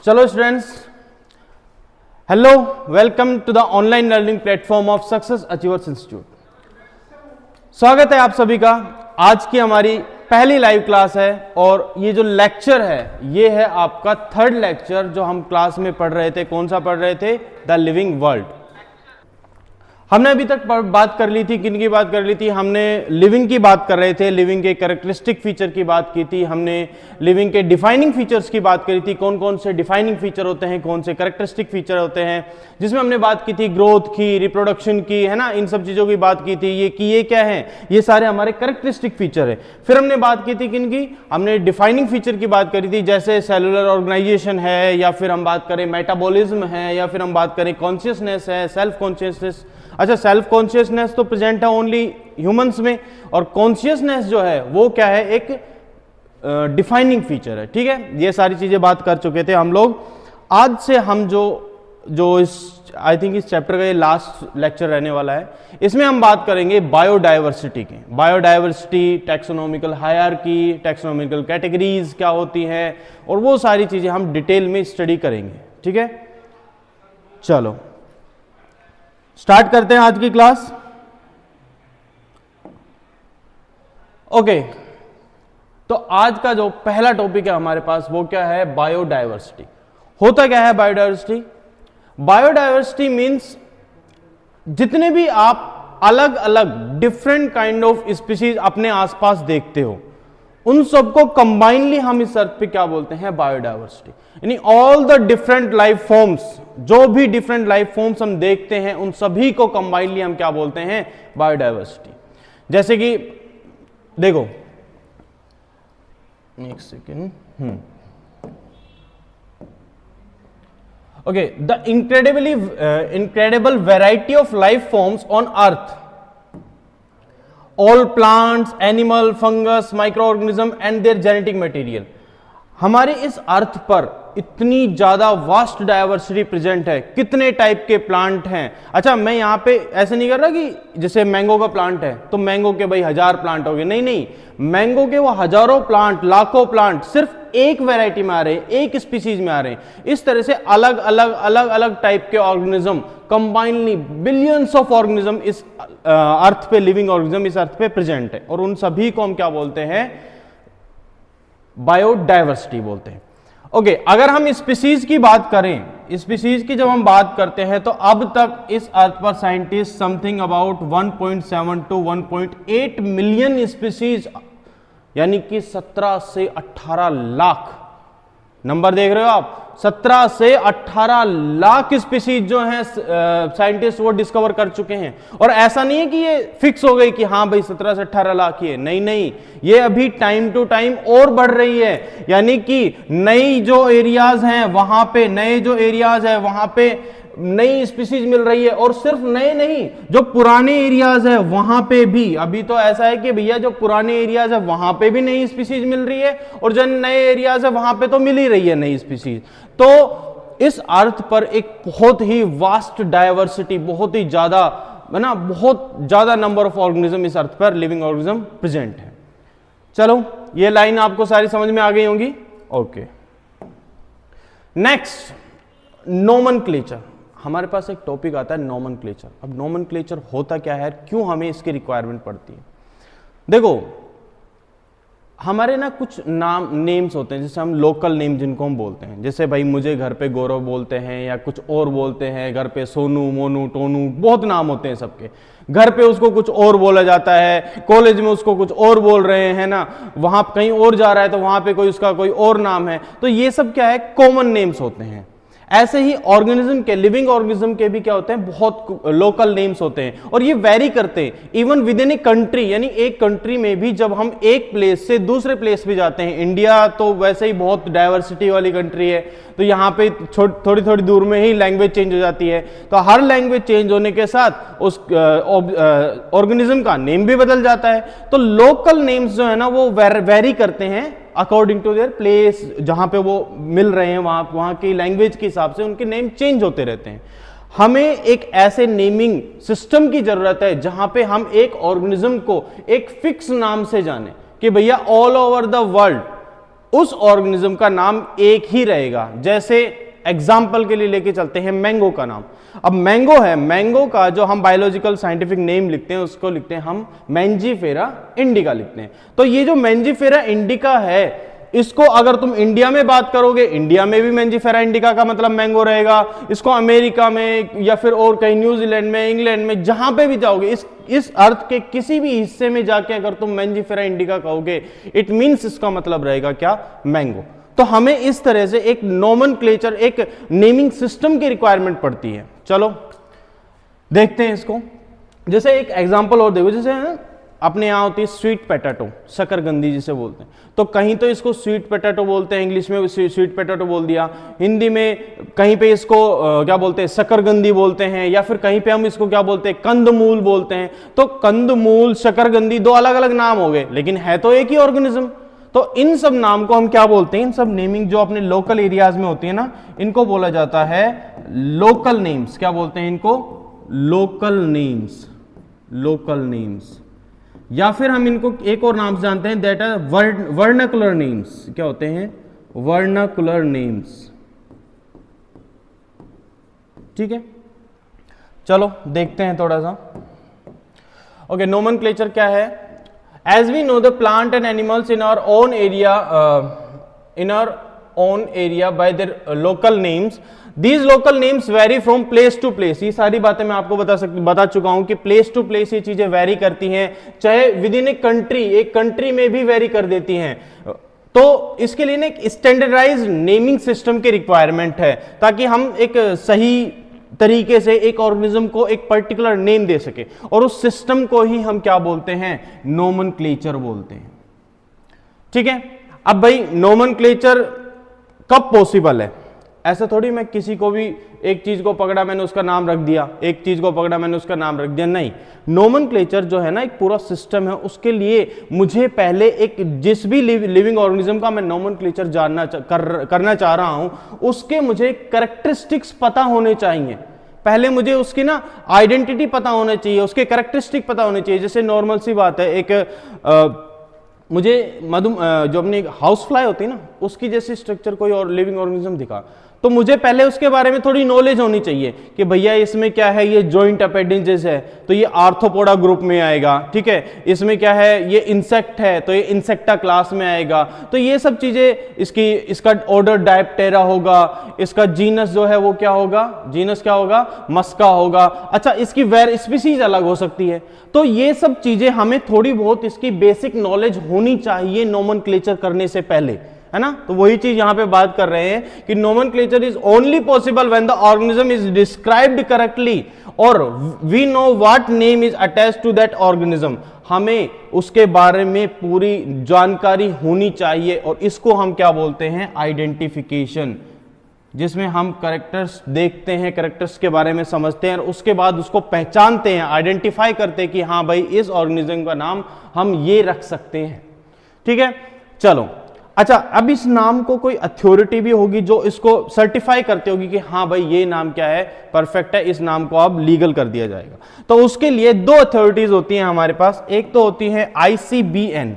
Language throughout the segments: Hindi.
चलो students, hello, welcome to the online learning platform of success achievers institute. स्वागत है आप सभी का। आज की हमारी पहली लाइव क्लास है और ये जो लेक्चर है ये है आपका थर्ड लेक्चर जो हम क्लास में पढ़ रहे थे। कौन सा पढ़ रहे थे? The living world. हमने अभी तक बात कर ली थी, किन की बात कर ली थी? हमने लिविंग की बात कर रहे थे, लिविंग के कैरेक्टरिस्टिक फीचर की बात की थी, हमने लिविंग के डिफाइनिंग फीचर्स की बात करी थी, कौन कौन से डिफाइनिंग फीचर होते हैं, कौन से कैरेक्टरिस्टिक फीचर होते हैं, जिसमें हमने बात की थी ग्रोथ की, रिप्रोडक्शन की, है ना, इन सब चीजों की बात की थी। ये क्या है? ये सारे हमारे कैरेक्टरिस्टिक फीचर है। फिर हमने बात की थी किन की? हमने डिफाइनिंग फीचर की बात करी थी, जैसे सेलुलर ऑर्गेनाइजेशन है, या फिर हम बात करें मेटाबॉलिज्म है, या फिर हम बात करें कॉन्शियसनेस है, सेल्फ कॉन्शियसनेस। अच्छा, सेल्फ कॉन्शियसनेस तो प्रेजेंट है ओनली ह्यूमंस में, और कॉन्शियसनेस जो है वो क्या है? एक डिफाइनिंग फीचर है। ठीक है, ये सारी चीजें बात कर चुके थे हम लोग। आज से हम जो इस आई थिंक इस चैप्टर का ये लास्ट लेक्चर रहने वाला है, इसमें हम बात करेंगे बायोडाइवर्सिटी की। Biodiversity, taxonomical hierarchy, taxonomical categories क्या होती हैं, और वो सारी चीजें हम डिटेल में स्टडी करेंगे। ठीक है, चलो स्टार्ट करते हैं आज की क्लास। ओके, तो आज का जो पहला टॉपिक है हमारे पास वो क्या है? बायोडाइवर्सिटी। होता क्या है बायोडाइवर्सिटी? बायोडाइवर्सिटी मींस जितने भी आप अलग अलग डिफरेंट काइंड ऑफ स्पीशीज अपने आसपास देखते हो, उन सबको कंबाइनली हम इस अर्थ पे क्या बोलते हैं? बायोडाइवर्सिटी। यानी all the different life forms, जो भी डिफरेंट लाइफ फॉर्म्स हम देखते हैं उन सभी को कंबाइनली हम क्या बोलते हैं? बायोडाइवर्सिटी। जैसे कि देखो, एक second, okay, the incredible variety of life forms on earth, all plants, animal, fungus, microorganism and their genetic material। हमारे इस अर्थ पर इतनी ज्यादा वास्ट डाइवर्सिटी प्रेजेंट है। कितने टाइप के प्लांट हैं? अच्छा, मैं यहां पे ऐसे नहीं कर रहा कि जैसे मैंगो का प्लांट है तो मैंगो के भाई 1000 प्लांट हो गए, नहीं नहीं, मैंगो के वो हजारों प्लांट, लाखों प्लांट सिर्फ एक वैरायटी में आ रहे हैं, एक स्पीसीज में आ रहे हैं। इस तरह से अलग अलग टाइप के organism, combinedly billions of organism इस अर्थ पे, लिविंग ऑर्गेनिज्म इस अर्थ पे प्रेजेंट है, और उन सभी को हम क्या बोलते हैं? बायोडाइवर्सिटी बोलते हैं। ओके, अगर हम स्पीसीज की बात करें, स्पीसीज की जब हम बात करते हैं तो अब तक इस अर्थ पर scientist something about 1.7 to 1.8 million species, यानी कि 17 से 18 लाख, नंबर देख रहे हो आप, 17 से 18 लाख स्पीसीज जो हैं साइंटिस्ट वो डिस्कवर कर चुके हैं। और ऐसा नहीं है कि ये फिक्स हो गई कि हाँ भाई 17 से 18 लाख ही है, नहीं नहीं, ये अभी टाइम टू टाइम और बढ़ रही है। यानी कि नई जो एरियाज हैं वहां पे, नई स्पीसीज मिल रही है, और सिर्फ नए नहीं, जो पुराने एरियाज है वहां पे भी, अभी तो ऐसा है कि भैया जो पुराने एरियाज है वहां पे भी नई स्पीसीज मिल रही है, और जो नए एरियाज है वहां पे तो मिल ही रही है नई स्पीसीज। तो इस अर्थ पर एक बहुत ही वास्ट डाइवर्सिटी, बहुत ही ज्यादा, है ना, बहुत ज्यादा नंबर ऑफ ऑर्गेनिज्म इस अर्थ पर, लिविंग ऑर्गेनिज्म प्रेजेंट है। चलो, ये लाइन आपको सारी समझ में आ गई होंगी। Okay, next, nomenclature. हमारे पास एक टॉपिक आता है नोमेनक्लेचर। अब नोमेनक्लेचर होता क्या है, क्यों हमें इसकी रिक्वायरमेंट पड़ती है? देखो, हमारे ना कुछ नेम्स होते हैं, जैसे हम लोकल नेम जिनको हम बोलते हैं, जैसे भाई मुझे घर पे गौरव बोलते हैं, या कुछ और बोलते हैं, घर पे सोनू, मोनू, टोनू, बहुत नाम होते हैं सबके। घर पे उसको कुछ और बोला जाता है, कॉलेज में उसको कुछ और बोल रहे हैं ना, वहां कहीं और जा रहा है तो वहां पे कोई उसका कोई और नाम है। तो ये सब क्या है? कॉमन नेम्स होते हैं। ऐसे ही ऑर्गेनिज्म के, लिविंग ऑर्गेनिज्म के भी क्या होते हैं? बहुत लोकल नेम्स होते हैं, और ये वेरी करते हैं even with in a country. यानी एक कंट्री में भी जब हम एक प्लेस से दूसरे प्लेस पे जाते हैं, इंडिया तो वैसे ही बहुत डाइवर्सिटी वाली कंट्री है, तो यहाँ पे थोड़ी थोड़ी दूर में ही लैंग्वेज चेंज हो जाती है। तो हर लैंग्वेज चेंज होने के साथ उस ऑर्गेनिज्म का नेम भी बदल जाता है। तो लोकल नेम्स जो है ना वो वेरी करते हैं अकॉर्डिंग टू देयर प्लेस, जहां पे वो मिल रहे हैं, वहां की लैंग्वेज के हिसाब से उनके नेम चेंज होते रहते हैं। हमें एक ऐसे नेमिंग सिस्टम की जरूरत है जहां पे हम एक ऑर्गेनिज्म को एक फिक्स नाम से जाने कि भैया ऑल ओवर द वर्ल्ड उस ऑर्गेनिज्म का नाम एक ही रहेगा। जैसे एग्जाम्पल के लिए लेके चलते हैं मैंगो का नाम। अब मैंगो है, मैंगो का जो हम बायोलॉजिकल साइंटिफिक नेम लिखते हैं उसको लिखते हैं हम मैंजीफेरा इंडिका लिखते हैं। तो ये जो मैंजीफेरा इंडिका है, इसको अगर तुम इंडिया में बात करोगे, इंडिया में भी मैंजीफेरा इंडिका का मतलब मैंगो रहेगा। इसको अमेरिका में या फिर और कहीं न्यूजीलैंड में, इंग्लैंड में, जहां पे भी जाओगे, इस अर्थ के किसी भी हिस्से में जाके अगर तुम मैंजीफेरा इंडिका कहोगे, इट मींस इसका मतलब रहेगा क्या, मैंगो। तो हमें इस तरह से एक नोमेनक्लेचर, एक नेमिंग सिस्टम की रिक्वायरमेंट पड़ती है। चलो देखते हैं इसको। जैसे एक एग्जांपल और देखो, जैसे अपने यहाँ होती है स्वीट पोटैटो, शकरकंदी जिसे बोलते हैं। तो कहीं तो इसको स्वीट पोटैटो बोलते हैं, इंग्लिश में स्वीट पोटैटो बोल दिया, हिंदी में कहीं पे इसको क्या बोलते हैं, शकरकंदी बोलते हैं, या फिर कहीं पे हम इसको क्या बोलते हैं, कंदमूल बोलते हैं। तो कंदमूल, शकरकंदी, दो अलग अलग नाम हो गए, लेकिन है तो एक ही ऑर्गेनिज्म। तो इन सब नाम को हम क्या बोलते हैं, इन सब नेमिंग जो अपने लोकल एरियाज में होती है ना, इनको बोला जाता है लोकल नेम्स। क्या बोलते हैं इनको, लोकल नेम्स, लोकल नेम्स। या फिर हम इनको एक और नाम से जानते हैं, दैट आर वर्नाकुलर नेम्स। क्या होते हैं, वर्नाकुलर नेम्स। ठीक है, चलो देखते हैं थोड़ा सा। ओके, नोमेनक्लेचर क्या है। As we know the plant and animals in our own area by their local names, These local names vary from place to place। ये सारी बातें मैं आपको बता चुका हूं कि प्लेस टू प्लेस ये चीजें वैरी करती हैं, चाहे विद इन ए कंट्री, एक कंट्री में भी वैरी कर देती हैं। तो इसके लिए एक स्टैंडर्डाइज्ड नेमिंग सिस्टम की रिक्वायरमेंट है, ताकि हम एक सही तरीके से एक ऑर्गेनिज्म को एक पर्टिकुलर नेम दे सके, और उस सिस्टम को ही हम क्या बोलते हैं, नोमेनक्लेचर बोलते हैं। ठीक है, अब भाई नोमेनक्लेचर कब पॉसिबल है। ऐसा थोड़ी मैं किसी को भी एक चीज को पकड़ा मैंने उसका नाम रख दिया, एक चीज को पकड़ा मैंने उसका नाम रख दिया, नहीं। नोमेनक्लेचर जो है ना, एक पूरा सिस्टम है। उसके लिए मुझे पहले एक जिस भी लिविंग ऑर्गेनिज्म का मैं नोमेनक्लेचर करना चाह रहा हूं, उसके मुझे कैरेक्टरिस्टिक्स पता होने चाहिए। पहले मुझे उसकी ना आइडेंटिटी पता होना चाहिए, उसके कैरेक्टरिस्टिक पता होने चाहिए। जैसे नॉर्मल सी बात है, एक मुझे जो अपनी हाउस फ्लाई होती है ना, उसकी जैसी स्ट्रक्चर कोई और लिविंग ऑर्गेनिज्म दिखा, तो मुझे पहले उसके बारे में थोड़ी नॉलेज होनी चाहिए कि भैया इसमें क्या है, ये जॉइंट अपेंडेजेस है तो ये आर्थ्रोपोडा ग्रुप में आएगा। ठीक है, इसमें क्या है, ये इंसेक्ट है तो ये इंसेक्टा क्लास में आएगा। तो ये सब चीजें, इसका ऑर्डर डायप्टेरा होगा, इसका जीनस जो है वो क्या होगा, जीनस क्या होगा, मस्का होगा। अच्छा, इसकी स्पीसीज अलग हो सकती है। तो ये सब चीजें हमें थोड़ी बहुत इसकी बेसिक नॉलेज होनी चाहिए नोमेनक्लेचर करने से पहले, है ना। तो वही चीज यहां पे बात कर रहे हैं कि nomenclature is only possible when the organism is described correctly और we know what name is attached to that organism. हमें उसके बारे में पूरी जानकारी होनी चाहिए, और इसको हम क्या बोलते हैं, आइडेंटिफिकेशन, जिसमें हम कैरेक्टर्स देखते हैं, कैरेक्टर्स के बारे में समझते हैं, और उसके बाद उसको पहचानते हैं, आइडेंटिफाई करते हैं कि हाँ भाई इस ऑर्गेनिज्म का नाम हम ये रख सकते हैं। ठीक है, चलो। अच्छा, अब इस नाम को कोई अथॉरिटी भी होगी जो इसको सर्टिफाई करती होगी कि हाँ भाई ये नाम क्या है, परफेक्ट है, इस नाम को अब लीगल कर दिया जाएगा। तो उसके लिए दो अथॉरिटीज होती हैं हमारे पास। एक तो होती है ICBN,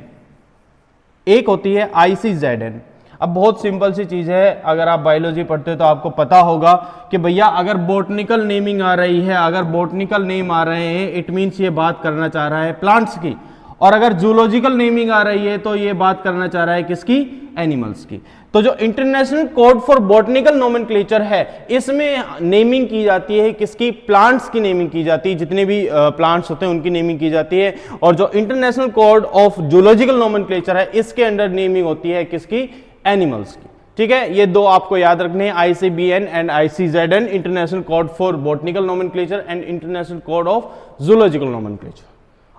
एक होती है ICZN। अब बहुत सिंपल सी चीज है, अगर आप बायोलॉजी पढ़ते हो तो आपको पता होगा कि भैया अगर बोटनिकल नेमिंग आ रही है, अगर बोटनिकल नेम आ रहे हैं, इट मीन्स ये बात करना चाह रहा है प्लांट्स की, और अगर जूलॉजिकल नेमिंग आ रही है तो ये बात करना चाह रहा है किसकी, एनिमल्स की। तो जो international code for botanical nomenclature है, इसमें नेमिंग की जाती है किसकी, प्लांट्स की नेमिंग की जाती है, जितने भी प्लांट्स होते हैं उनकी नेमिंग की जाती है। और जो international code of zoological nomenclature है, इसके अंडर नेमिंग होती है किसकी, एनिमल्स की। ठीक है, ये दो आपको याद रखने हैं, ICBN and ICZN, international code for botanical nomenclature and international code of zoological nomenclature.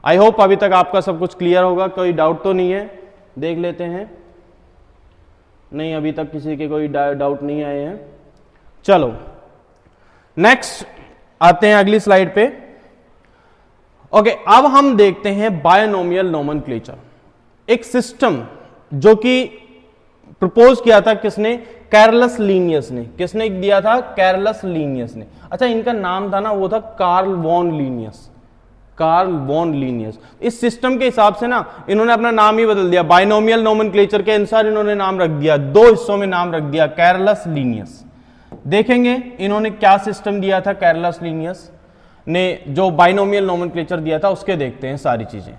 I hope अभी तक आपका सब कुछ क्लियर होगा, कोई डाउट तो नहीं है। देख लेते हैं, नहीं अभी तक किसी के कोई डाउट नहीं आए हैं। चलो नेक्स्ट आते हैं अगली स्लाइड पे। ओके, अब हम देखते हैं बायनोमियल नोमेनक्लेचर, एक सिस्टम जो कि प्रपोज किया था किसने, कैरलस लीनियस ने। किसने दिया था, कैरलस लीनियस ने। अच्छा, इनका नाम था ना, वो था Carl von Linnaeus. Carl von Linnaeus. इस सिस्टम के हिसाब से ना इन्होंने अपना नाम ही बदल दिया, बाइनोमियल नोमेनक्लेचर के अनुसार इन्होंने नाम रख दिया, दो हिस्सों में नाम रख दिया, कैरलस लीनियस। देखेंगे इन्होंने क्या सिस्टम दिया था, कैरलस लीनियस ने जो बाइनोमियल नोमेनक्लेचर दिया था उसके देखते हैं सारी चीजें,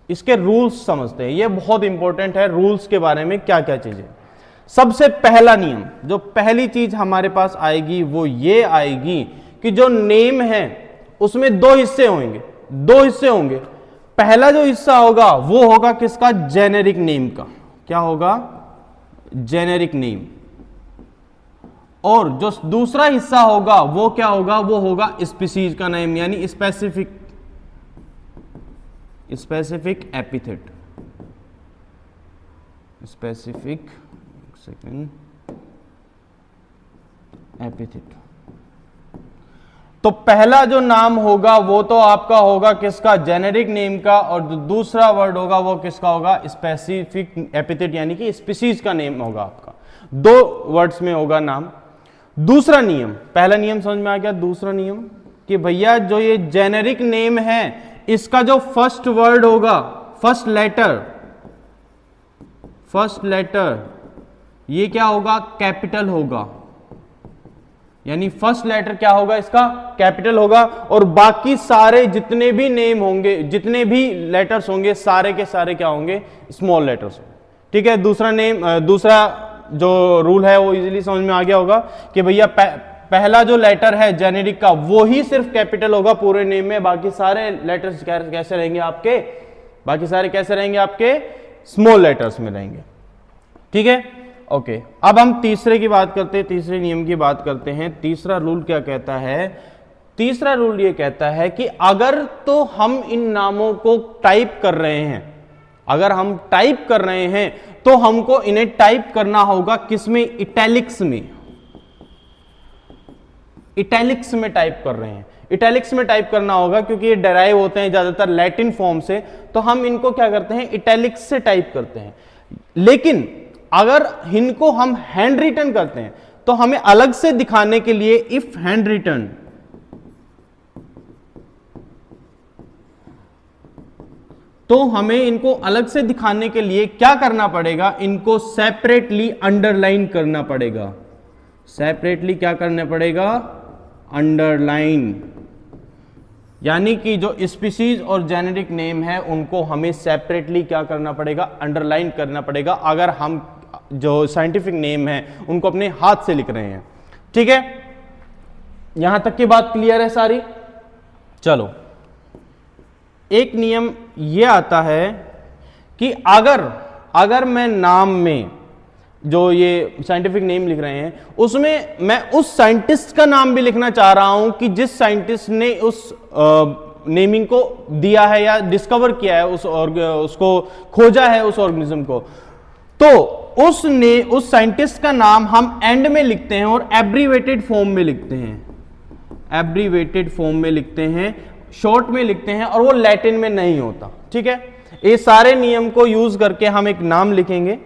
इसके रूल्स समझते हैं। ये बहुत इंपॉर्टेंट है रूल्स के बारे में, क्या क्या चीजें। सबसे पहला नियम, जो पहली चीज हमारे पास आएगी वो ये आएगी कि जो नेम है उसमें दो हिस्से होंगे, दो हिस्से होंगे। पहला जो हिस्सा होगा वो होगा किसका, जेनेरिक नेम का। क्या होगा, जेनेरिक नेम। और जो दूसरा हिस्सा होगा वो क्या होगा, वो होगा स्पीसीज का नेम, यानी स्पेसिफिक एपिथेट, स्पेसिफिक एपिथेट। तो पहला जो नाम होगा वो तो आपका होगा किसका, जेनेरिक नेम का, और जो दूसरा वर्ड होगा वो किसका होगा, स्पेसिफिक एपिथेट, यानी कि स्पीसीज का नेम होगा आपका। दो वर्ड्स में होगा नाम। दूसरा नियम, पहला नियम समझ में आ गया। दूसरा नियम कि भैया जो ये जेनेरिक नेम है इसका जो फर्स्ट वर्ड होगा, फर्स्ट लेटर ये क्या होगा, कैपिटल होगा, यानी फर्स्ट लेटर क्या होगा इसका, कैपिटल होगा। और बाकी सारे जितने भी नेम होंगे, जितने भी लेटर्स होंगे, सारे के सारे क्या होंगे, स्मॉल लेटर्स। ठीक है। दूसरा जो रूल है वो इजीली समझ में आ गया होगा कि भैया पहला जो लेटर है जेनेरिक का वो ही सिर्फ कैपिटल होगा पूरे नेम में, बाकी सारे लेटर्स कैसे रहेंगे आपके, बाकी सारे कैसे रहेंगे आपके, स्मॉल लेटर्स में रहेंगे। ठीक है, ओके। अब हम तीसरे की बात करते हैं, तीसरे नियम की बात करते हैं। तीसरा रूल क्या कहता है, तीसरा रूल ये कहता है कि अगर तो हम इन नामों को टाइप कर रहे हैं, अगर हम टाइप कर रहे हैं तो हमको इन्हें टाइप करना होगा किसमें, इटैलिक्स में। इटैलिक्स में टाइप कर रहे हैं, इटैलिक्स में टाइप करना होगा क्योंकि ये डेराइव होते हैं ज्यादातर लैटिन फॉर्म से, तो हम इनको क्या करते हैं, इटैलिक्स से टाइप करते हैं। लेकिन अगर इनको हम हैंड रिटन करते हैं तो हमें अलग से दिखाने के लिए इफ हैंड रिटन, तो हमें इनको अलग से दिखाने के लिए क्या करना पड़ेगा, इनको सेपरेटली अंडरलाइन करना पड़ेगा। सेपरेटली क्या करना पड़ेगा, अंडरलाइन। यानी कि जो स्पीसीज और जेनेरिक नेम है उनको हमें सेपरेटली क्या करना पड़ेगा, अंडरलाइन करना पड़ेगा, अगर हम जो साइंटिफिक नेम है उनको अपने हाथ से लिख रहे हैं। ठीक है, यहां तक की बात क्लियर है सारी। चलो, एक नियम यह आता है कि अगर मैं नाम में जो ये साइंटिफिक नेम लिख रहे हैं उसमें मैं उस साइंटिस्ट का नाम भी लिखना चाह रहा हूं कि जिस साइंटिस्ट ने उस नेमिंग को दिया है या डिस्कवर किया है, उसको खोजा है उस ऑर्गेनिज्म को, तो उस साइंटिस्ट का नाम हम एंड में लिखते हैं और एब्रीवेटेड फॉर्म में लिखते हैं, एब्रीवेटेड फॉर्म में लिखते हैं, शॉर्ट में लिखते हैं, और वो लैटिन में नहीं होता। ठीक है, ये सारे नियम को यूज करके हम एक नाम लिखेंगे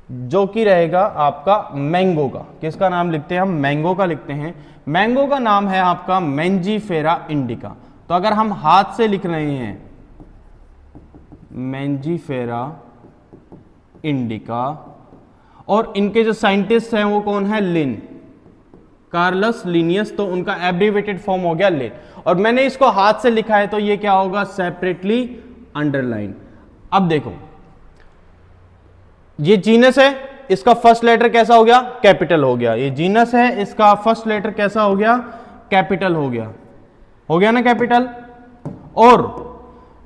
जो कि रहेगा आपका मैंगो का। किसका नाम लिखते हैं हम, मैंगो का लिखते हैं। मैंगो का नाम है आपका मैंजीफेरा इंडिका। तो अगर हम हाथ से लिख रहे हैं मैंजीफेरा इंडिका, और इनके जो साइंटिस्ट हैं वो कौन है, लिन, कार्लस लीनियस, तो उनका एब्रीवेटेड फॉर्म हो गया लिन, और मैंने इसको हाथ से लिखा है तो ये क्या होगा, सेपरेटली अंडरलाइन। अब देखो, ये जीनस है, इसका फर्स्ट लेटर कैसा हो गया, कैपिटल हो गया। ये जीनस है, इसका फर्स्ट लेटर कैसा हो गया, कैपिटल हो गया ना कैपिटल, और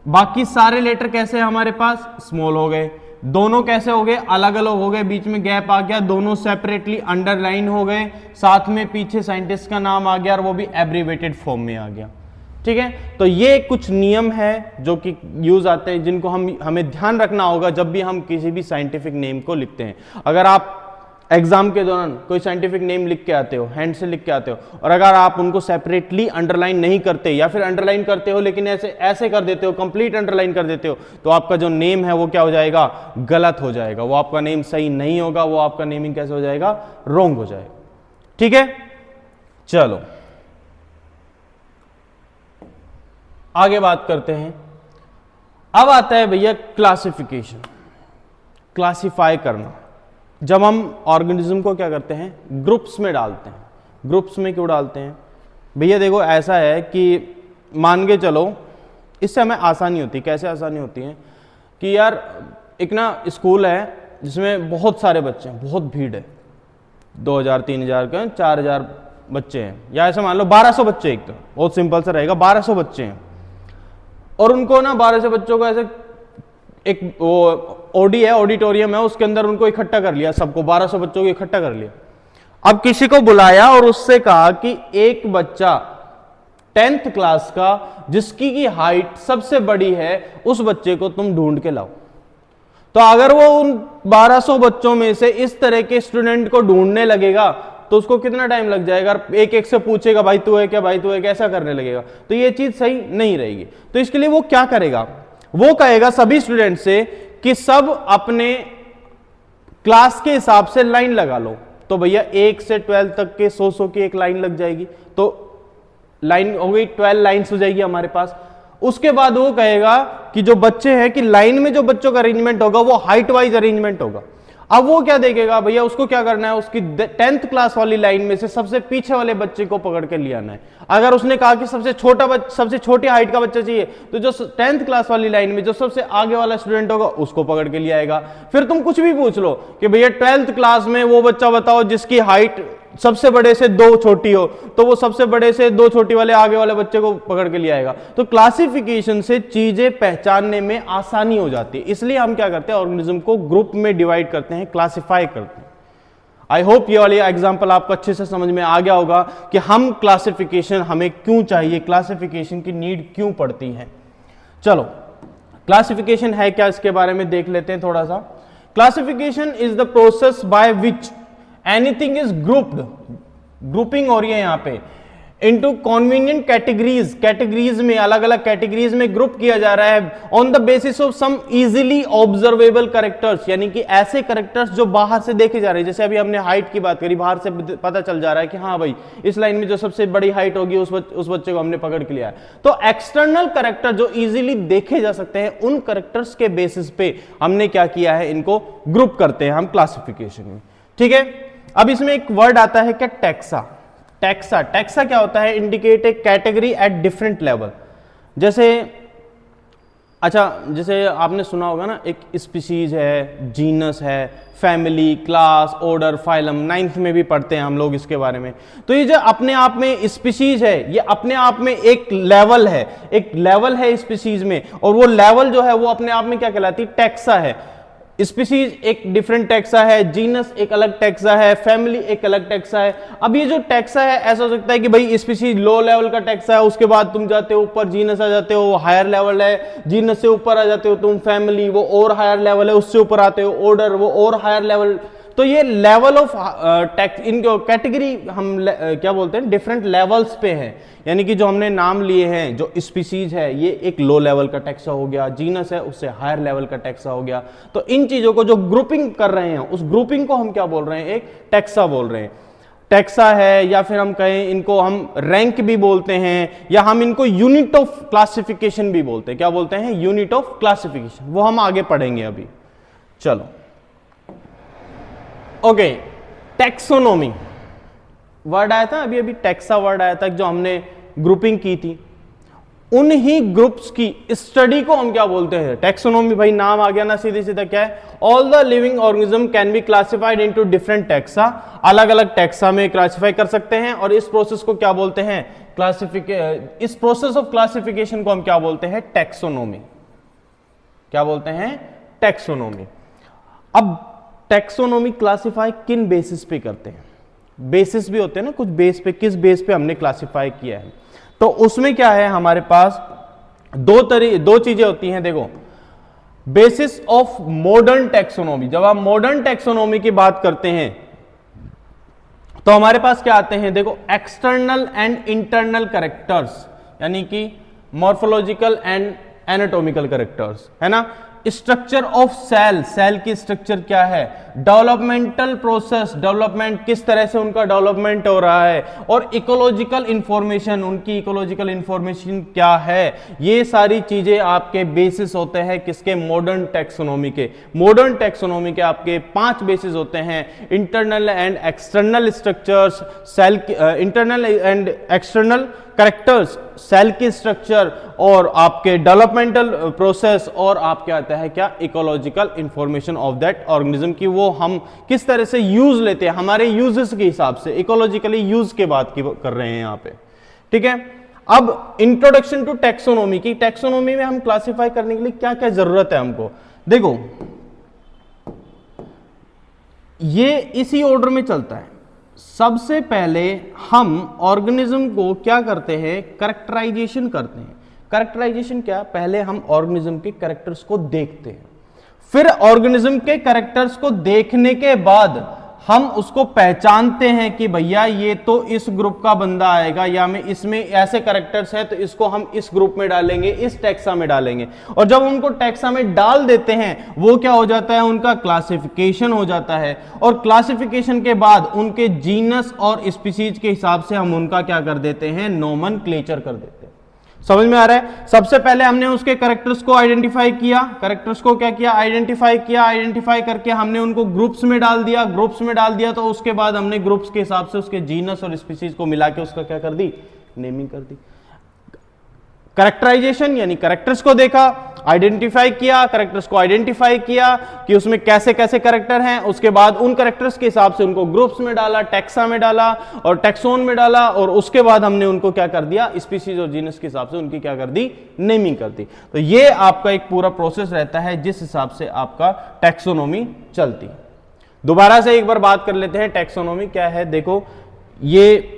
बाकी सारे लेटर कैसे हमारे पास, स्मॉल हो गए। दोनों कैसे हो गए, अलग अलग हो गए, बीच में गैप आ गया, दोनों सेपरेटली अंडरलाइन हो गए, साथ में पीछे साइंटिस्ट का नाम आ गया और वो भी एब्रीवेटेड फॉर्म में आ गया। ठीक है, तो ये कुछ नियम है जो कि यूज आते हैं, जिनको हमें ध्यान रखना होगा जब भी हम किसी भी साइंटिफिक नेम को लिखते हैं। अगर आप एग्जाम के दौरान कोई साइंटिफिक नेम लिख के आते हो, हैंड से लिख के आते हो, और अगर आप उनको सेपरेटली अंडरलाइन नहीं करते या फिर अंडरलाइन करते हो लेकिन ऐसे कर देते हो, कंप्लीट अंडरलाइन कर देते हो, तो आपका जो नेम है वो क्या हो जाएगा, गलत हो जाएगा, वो आपका नेम सही नहीं होगा, वो आपका नेमिंग कैसे हो जाएगा, रॉन्ग हो जाएगा। ठीक है, चलो आगे बात करते हैं। अब आता है भैया क्लासिफिकेशन, क्लासिफाई करना। जब हम ऑर्गेनिज्म को क्या करते हैं, ग्रुप्स में डालते हैं। ग्रुप्स में क्यों डालते हैं भैया? देखो ऐसा है कि मान के चलो, इससे हमें आसानी होती है। कैसे आसानी होती है कि यार एक ना स्कूल है जिसमें बहुत सारे बच्चे हैं, बहुत भीड़ है, 2000 3000 का 4000 बच्चे हैं, या ऐसा मान लो 1200 बच्चे, एक तो बहुत सिंपल सा रहेगा, 1200 बच्चे हैं, और उनको ना 1200 बच्चों को ऐसे एक वो ओडी है, ऑडिटोरियम है, उसके अंदर उनको इकट्ठा कर लिया, सबको 1200 बच्चों को इकट्ठा कर लिया। अब किसी को बुलाया और उससे कहा कि एक बच्चा 10th क्लास का जिसकी की हाइट सबसे बड़ी है, उस बच्चे को तुम ढूंढ के लाओ। तो अगर वो उन 1200 बच्चों में से इस तरह के स्टूडेंट को ढूंढने लगेगा तो उसको कितना टाइम लग जाएगा? एक एक से पूछेगा भाई तू है क्या, भाई तू है क्या, ऐसा करने लगेगा, तो ये चीज सही नहीं रहेगी। तो इसके लिए वो क्या करेगा, वो कहेगा सभी स्टूडेंट से कि सब अपने क्लास के हिसाब से लाइन लगा लो। तो भैया 1 से 12 तक के 100 की एक लाइन लग जाएगी, तो लाइन हो गई, 12 लाइन्स हो जाएगी हमारे पास। उसके बाद वो कहेगा कि जो बच्चे हैं कि लाइन में जो बच्चों का अरेंजमेंट होगा वो हाइट वाइज अरेंजमेंट होगा। अब वो क्या देखेगा भैया, उसको क्या करना है, उसकी 10th क्लास वाली लाइन में से सबसे पीछे वाले बच्चे को पकड़ के ले आना है। अगर उसने कहा कि सबसे छोटी हाइट का बच्चा चाहिए, तो जो 10th क्लास वाली लाइन में जो सबसे आगे वाला स्टूडेंट होगा उसको पकड़ के ले आएगा। फिर तुम कुछ भी पूछ लो कि भैया 12th क्लास में वो बच्चा बताओ जिसकी हाइट सबसे बड़े से 2 छोटी हो, तो वो सबसे बड़े से 2 छोटी वाले आगे वाले बच्चे को पकड़ के ले आएगा। तो क्लासिफिकेशन से चीजें पहचानने में आसानी हो जाती है, इसलिए हम क्या करते हैं, ऑर्गेनिज्म को ग्रुप में डिवाइड करते हैं, क्लासिफाई करते हैं। आई होप ये वाली एग्जांपल आपको अच्छे से समझ में आ गया होगा कि हम क्लासिफिकेशन हमें क्यों चाहिए, क्लासिफिकेशन की नीड क्यों पड़ती है। चलो क्लासिफिकेशन है क्या, इसके बारे में देख लेते हैं थोड़ा सा। Classification is the process by which anything is grouped, grouping हो रही है यहां पे, इनटू कॉन्वीनियंट कैटेगरीज, कैटेगरीज में अलग अलग कैटेगरीज में ग्रुप किया जा रहा है on the basis of some easily observable characters, यानी कि ऐसे कैरेक्टर्स जो बाहर से देखे जा रहे हैं। जैसे अभी हमने हाइट की बात करी, बाहर से पता चल जा रहा है कि हाँ भाई इस लाइन में जो सबसे बड़ी हाइट होगी उस बच्चे को हमने पकड़ के लिया है। तो एक्सटर्नल कैरेक्टर जो इजीली देखे जा सकते हैं, उन कैरेक्टर्स के बेसिस पे हमने क्या किया है, इनको ग्रुप करते हैं हम क्लासिफिकेशन में। ठीक है, अब इसमें एक वर्ड आता है क्या, टैक्सा। टैक्सा, टैक्सा क्या होता है, indicate A category at different level. जैसे जैसे आपने सुना होगा ना, एक स्पीशीज है, जीनस है, family, class, order, phylum, 9th में भी पढ़ते हैं हम लोग इसके बारे में। तो ये जो अपने आप में स्पीशीज है, ये अपने आप में एक लेवल है, एक लेवल है स्पीशीज में, और वो लेवल जो है वो अपने आप में क्या कहलाती है, टैक्सा है। स्पीशीज एक डिफरेंट टैक्सा है, जीनस एक अलग टैक्सा है, फैमिली एक अलग टैक्सा है। अब ये जो टैक्सा है, ऐसा हो सकता है कि भाई स्पीशीज लो लेवल का टैक्सा है, उसके बाद तुम जाते हो ऊपर जीनस आ जाते हो, हायर लेवल है, जीनस से ऊपर आ जाते हो तुम फैमिली, वो और हायर लेवल है, उससे ऊपर आते हो ऑर्डर, वो और हायर लेवल। तो ये लेवल ऑफ टैक्स, इनको कैटेगरी हम क्या बोलते हैं, डिफरेंट लेवल्स पे है। यानी कि जो हमने नाम लिए हैं, जो स्पीशीज है ये एक लो लेवल का टैक्सा हो गया, जीनस है उससे हायर लेवल का टैक्सा हो गया। तो इन चीजों को जो ग्रुपिंग कर रहे हैं, उस ग्रुपिंग को हम क्या बोल रहे हैं, एक टैक्सा बोल रहे हैं। टैक्सा है, या फिर हम कहें इनको हम रैंक भी बोलते हैं, या हम इनको यूनिट ऑफ क्लासिफिकेशन भी बोलते हैं। क्या बोलते हैं, यूनिट ऑफ क्लासिफिकेशन, वो हम आगे पढ़ेंगे अभी। चलो ओके, टैक्सोनॉमी वर्ड आया था अभी, टैक्सा वर्ड आया था जो हमने ग्रुपिंग की थी। उन्हीं ग्रुप्स की स्टडी को हम क्या बोलते हैं, टैक्सोनॉमी। भाई नाम आ गया ना, सीधे सीधा क्या है, all the living organism can be classified into different taxa, अलग अलग टैक्सा में क्लासिफाई कर सकते हैं। और इस प्रोसेस को क्या बोलते हैं, इस प्रोसेस ऑफ क्लासिफिकेशन को हम क्या बोलते हैं, टैक्सोनॉमी। क्या बोलते हैं, टैक्सोनॉमी। अब टैक्सोनॉमी क्लासिफाई किन बेसिस पे करते हैं, बेसिस भी होते हैं ना कुछ बेस पे, किस बेस पे हमने क्लासिफाई किया है। तो उसमें क्या है, हमारे पास दो चीजें होती हैं। देखो, बेसिस ऑफ मॉडर्न टैक्सोनॉमी, जब आप मॉडर्न टैक्सोनॉमी की बात करते हैं तो हमारे पास क्या आते हैं, देखो, एक्सटर्नल एंड इंटरनल कैरेक्टर्स, यानी कि मॉर्फोलॉजिकल एंड एनाटॉमिकल कैरेक्टर्स, है ना। स्ट्रक्चर ऑफ सेल, सेल की स्ट्रक्चर क्या है, डेवलपमेंटल प्रोसेस, डेवलपमेंट किस तरह से उनका डेवलपमेंट हो रहा है, और इकोलॉजिकल इंफॉर्मेशन, उनकी इकोलॉजिकल इंफॉर्मेशन क्या है, ये सारी चीजें आपके बेसिस होते हैं किसके, मॉडर्न टैक्सोनॉमी के। मॉडर्न टैक्सोनॉमी के आपके 5 बेसिस होते हैं, internal and external structures, cell internal and external characters, cell की स्ट्रक्चर, और आपके डेवलपमेंटल प्रोसेस, और आपके आता है क्या, ecological information of that organism की वो हम किस तरह से यूज लेते हैं, हमारे यूजेस के हिसाब से, इकोलॉजिकली यूज के बात की कर रहे हैं यहां पे। ठीक है, अब इंट्रोडक्शन टू टैक्सोनॉमी की, टैक्सोनॉमी में हम क्लासिफाई करने के लिए क्या क्या जरूरत है हमको, देखो ये इसी ऑर्डर में चलता है। सबसे पहले हम ऑर्गेनिज्म को क्या करते हैं, कैरेक्टराइजेशन करते हैं। कैरेक्टराइजेशन क्या, पहले हम ऑर्गेनिज्म के कैरेक्टर्स को देखते हैं, फिर ऑर्गेनिज्म के कैरेक्टर्स को देखने के बाद हम उसको पहचानते हैं कि भैया ये तो इस ग्रुप का बंदा आएगा, या में इसमें ऐसे कैरेक्टर्स है तो इसको हम इस ग्रुप में डालेंगे, इस टैक्सा में डालेंगे। और जब उनको टैक्सा में डाल देते हैं वो क्या हो जाता है, उनका क्लासिफिकेशन हो जाता है, और क्लासिफिकेशन के बाद उनके जीनस और स्पीसीज के हिसाब से हम उनका क्या कर देते हैं, नोमेनक्लेचर कर देते हैं। समझ में आ रहा है। सबसे पहले हमने उसके कैरेक्टर्स को आइडेंटिफाई किया, कैरेक्टर्स को क्या किया, आइडेंटिफाई किया, आइडेंटिफाई करके हमने उनको ग्रुप्स में डाल दिया, ग्रुप्स में डाल दिया तो उसके बाद हमने ग्रुप्स के हिसाब से उसके जीनस और स्पीसीज को मिला के उसका क्या कर दी, नेमिंग कर दी। कैरेक्टराइजेशन यानी कैरेक्टर्स को देखा, आइडेंटिफाई किया, कैरेक्टर्स को आइडेंटिफाई किया कि उसमें कैसे कैसे कैरेक्टर हैं, उसके बाद उन कैरेक्टर्स के हिसाब से उनको ग्रुप्स में डाला, टैक्सा में डाला और टैक्सोन में डाला, और उसके बाद हमने उनको क्या कर दिया, स्पीसीज और जीनस के हिसाब से उनकी क्या कर दी, नेमिंग कर दी। तो ये आपका एक पूरा प्रोसेस रहता है जिस हिसाब से आपका टैक्सोनॉमी चलती है। दोबारा से एक बार बात कर लेते हैं टैक्सोनॉमी क्या है। देखो ये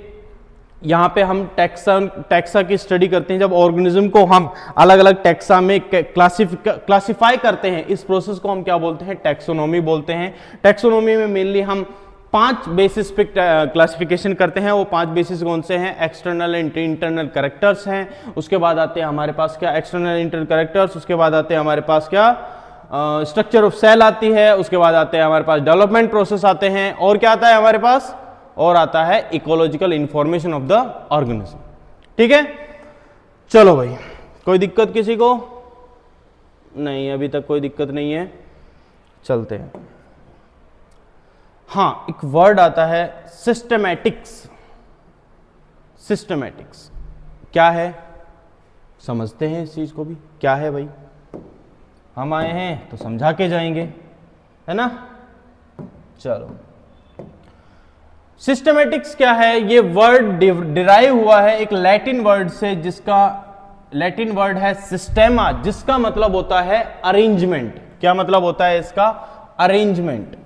यहां पे हम टैक्सा की स्टडी करते हैं, जब ऑर्गेनिज्म को हम अलग अलग टैक्सा में क्लासिफाई करते हैं, इस प्रोसेस को हम क्या बोलते हैं, टैक्सोनॉमी बोलते हैं। टैक्सोनॉमी में मेनली हम 5 बेसिस पे क्लासिफिकेशन करते हैं। वो 5 बेसिस कौन से हैं, एक्सटर्नल एंड इंटरनल कैरेक्टर्स हैं, उसके बाद आते हैं हमारे पास क्या, एक्सटर्नल इंटरनल कैरेक्टर्स, उसके बाद आते हैं हमारे पास क्या, स्ट्रक्चर ऑफ सेल आती है, उसके बाद आते हैं हमारे पास डेवलपमेंट प्रोसेस आते हैं, और क्या आता है हमारे पास, और आता है ecological information of the organism. ठीक है, चलो भाई, कोई दिक्कत किसी को नहीं, अभी तक कोई दिक्कत नहीं है, चलते हैं। हां, एक वर्ड आता है सिस्टमैटिक्स। सिस्टमैटिक्स क्या है, समझते हैं इस चीज को भी, क्या है भाई, हम आए हैं तो समझा के जाएंगे, है ना। चलो, सिस्टमैटिक्स क्या है, ये वर्ड डिराइव हुआ है एक लैटिन वर्ड से, जिसका लैटिन वर्ड है सिस्टेमा, जिसका मतलब होता है अरेंजमेंट। क्या मतलब होता है इसका, अरेंजमेंट।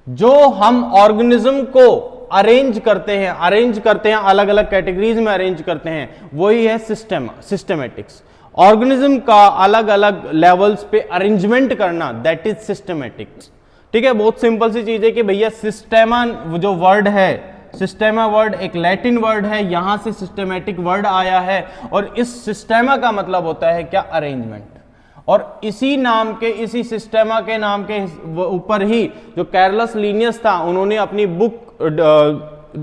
जो हम ऑर्गेनिज्म को अरेंज करते हैं अलग अलग कैटेगरीज में अरेंज करते हैं, वही है सिस्टमैटिक्स। ऑर्गेनिज्म का अलग अलग लेवल्स पे अरेंजमेंट करना, दैट इज सिस्टमैटिक्स। ठीक है, बहुत सिंपल सी चीज है कि भैया सिस्टेमा जो वर्ड है, सिस्टेमा वर्ड एक लैटिन वर्ड है, यहां से सिस्टमैटिक वर्ड आया है, और इस सिस्टेमा का मतलब होता है क्या, अरेंजमेंट। और इसी नाम के, इसी सिस्टेमा के नाम के ऊपर ही जो कैरलस लीनियस था, उन्होंने अपनी बुक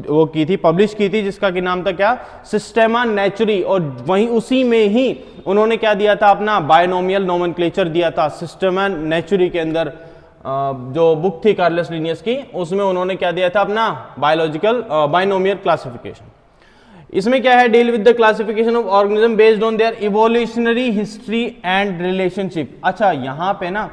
वो की थी, पब्लिश की थी, जिसका कि नाम था क्या, सिस्टेमा नेचुरी। और वहीं उसी में ही उन्होंने क्या दिया था, अपना बायनोमियल नोमेनक्लेचर दिया था। सिस्टेमा नेचुरी के अंदर जो बुक थी कार्लस लीनियस की, उसमें उन्होंने क्या दिया था, अपना बायोलॉजिकल बायनोमियल क्लासिफिकेशन। इसमें क्या है, deal with the classification of organism based on their evolutionary history and relationship. अच्छा, यहां पे ना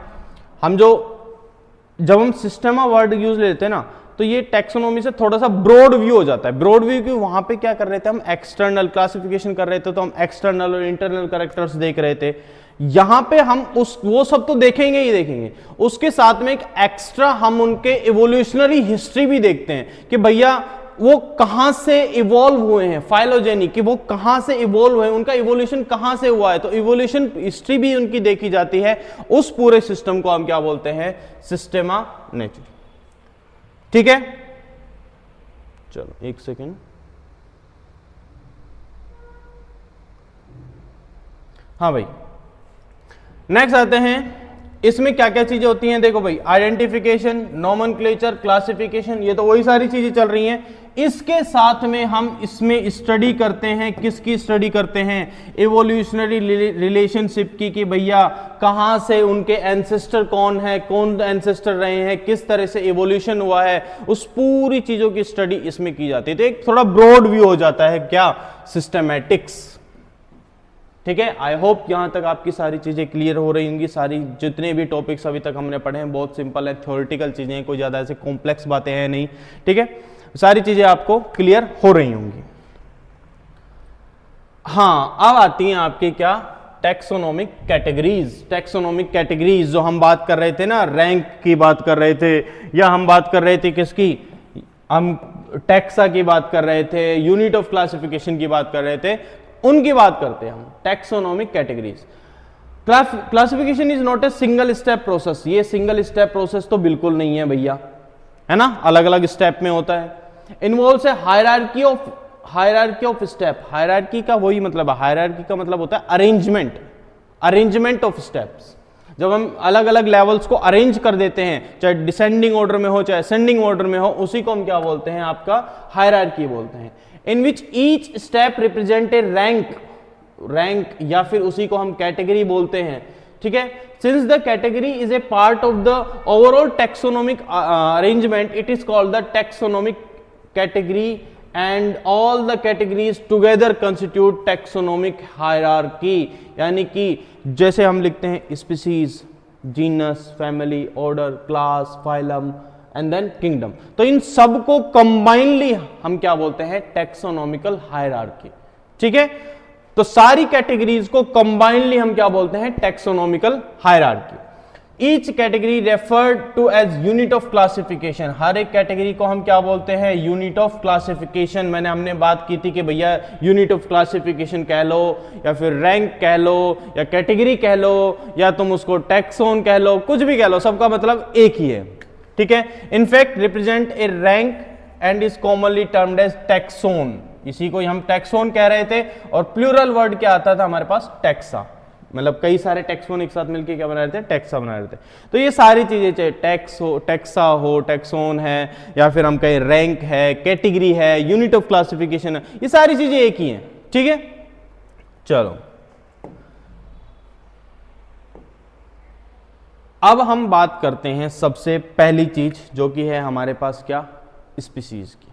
हम जब हम सिस्टेमा वर्ड यूज लेते हैं ना, तो ये टैक्सोनॉमी से थोड़ा सा ब्रॉड व्यू हो जाता है। ब्रॉड व्यू की वहां पे क्या कर रहे थे हम, एक्सटर्नल क्लासिफिकेशन कर रहे थे, तो हम एक्सटर्नल और इंटरनल कैरेक्टर्स देख रहे थे। यहां पे हम वो सब तो देखेंगे ही देखेंगे, उसके साथ में एक एक्स्ट्रा हम उनके इवोल्यूशनरी हिस्ट्री भी देखते हैं कि भैया वो कहां से इवॉल्व हुए हैं, फाइलोजेनी, कि वो कहां से इवॉल्व हुए, उनका इवोल्यूशन कहां से हुआ है, तो इवोल्यूशन हिस्ट्री भी उनकी देखी जाती है। उस पूरे सिस्टम को हम क्या बोलते हैं, सिस्टेमा नेचुरी। ठीक है, चलो एक सेकेंड। हाँ भाई, नेक्स्ट आते हैं, इसमें क्या क्या चीजें होती हैं। देखो भाई, आइडेंटिफिकेशन, नोमेनक्लेचर, क्लासिफिकेशन, ये तो वही सारी चीजें चल रही हैं। इसके साथ में हम इसमें स्टडी करते हैं, किसकी स्टडी करते हैं, एवोल्यूशनरी रिलेशनशिप की, कि भैया कहां से उनके एंसेस्टर कौन है, कौन एंसेस्टर रहे हैं, किस तरह से एवोल्यूशन हुआ है, उस पूरी चीजों की स्टडी इसमें की जाती है। तो एक थोड़ा ब्रॉड व्यू हो जाता है क्या, सिस्टमैटिक्स। ठीक है, आई होप यहां तक आपकी सारी चीजें क्लियर हो रही होंगी। सारी जितने भी टॉपिक्स अभी तक हमने पढ़े हैं बहुत सिंपल है, थ्योरेटिकल चीजें हैं, कोई ज्यादा ऐसे कॉम्प्लेक्स बातें हैं नहीं। ठीक है, सारी चीजें आपको क्लियर हो रही होंगी। हाँ, अब आती हैं आपकी क्या, टैक्सोनॉमिक कैटेगरीज। टैक्सोनॉमिक कैटेगरीज जो हम बात कर रहे थे ना, रैंक की बात कर रहे थे, या हम बात कर रहे थे किसकी, हम टैक्सा की बात कर रहे थे, यूनिट ऑफ क्लासिफिकेशन की बात कर रहे थे, उनकी बात करते हैं हम, taxonomic categories. Classification is not a single step process. ये सिंगल स्टेप प्रोसेस तो बिल्कुल नहीं है भैया, है ना, अलग अलग स्टेप में होता है। Involves A hierarchy of step. Hierarchy का वही मतलब है, हायरार्की का मतलब होता है अरेंजमेंट ऑफ स्टेप्स। जब हम अलग अलग लेवल्स को अरेंज कर देते हैं, चाहे डिसेंडिंग ऑर्डर में हो चाहे असेंडिंग ऑर्डर में हो, उसी को हम क्या बोलते हैं, आपका हायरार्की बोलते हैं। In which each step represent a rank, या फिर उसी को हम कैटेगरी बोलते हैं। ठीक है, since the category is a part of the overall taxonomic arrangement, it is called the taxonomic category, and all the categories together constitute taxonomic hierarchy. यानी कि जैसे हम लिखते हैं species, genus, family, order, class, phylum and then kingdom, तो इन सब को कंबाइनली हम क्या बोलते हैं, टैक्सोनॉमिकल हायरार्की। ठीक है, तो सारी कैटेगरीज को कंबाइनली हम क्या बोलते हैं, taxonomical hierarchy. Each category referred to as unit of classification. हर एक कैटेगरी को हम क्या बोलते हैं, यूनिट ऑफ क्लासिफिकेशन। हमने बात की थी कि भैया यूनिट ऑफ क्लासिफिकेशन कह लो, या फिर रैंक कह लो, या कैटेगरी कह लो, या तुम उसको टैक्सोन कह लो, कुछ भी कह लो, सबका मतलब एक ही है। ठीक है, in fact represent a rank and is commonly termed as taxon. इसी को हम टैक्सोन कह रहे थे, और प्लूरल वर्ड क्या आता था हमारे पास, टैक्सा। मतलब कई सारे टैक्सोन एक साथ मिलकर क्या बना रहे थे, टैक्सा बना रहे थे। तो ये सारी चीजें, चाहे टैक्स हो, टैक्सा हो, टैक्सोन है, या फिर हम कहें रैंक है, कैटेगरी है, यूनिट ऑफ क्लासिफिकेशन है, ये सारी चीजें एक ही हैं। ठीक है, चलो अब हम बात करते हैं सबसे पहली चीज, जो कि है हमारे पास क्या, स्पीसीज की।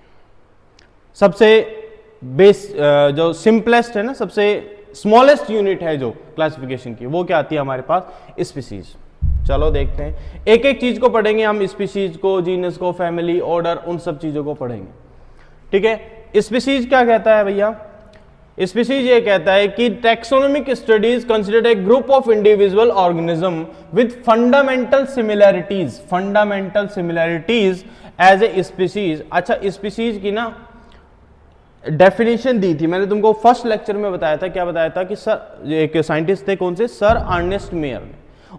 सबसे बेस जो सिंपलेस्ट है ना, सबसे स्मॉलेस्ट यूनिट है जो क्लासिफिकेशन की, वो क्या आती है हमारे पास, स्पीसीज। चलो देखते हैं, एक एक चीज को पढ़ेंगे हम, स्पीसीज को, जीनस को, फैमिली, ऑर्डर, उन सब चीजों को पढ़ेंगे। ठीक है, स्पीसीज क्या कहता है भैया, स्पीसीज ये कहता है कि taxonomic studies consider a group of individual organism with fundamental similarities as a species. अच्छा, स्पीसीज की ना डेफिनेशन दी थी मैंने तुमको फर्स्ट लेक्चर में, बताया था, क्या बताया था कि सर, एक साइंटिस्ट थे, कौन से, सर अर्नेस्ट मेयर ने,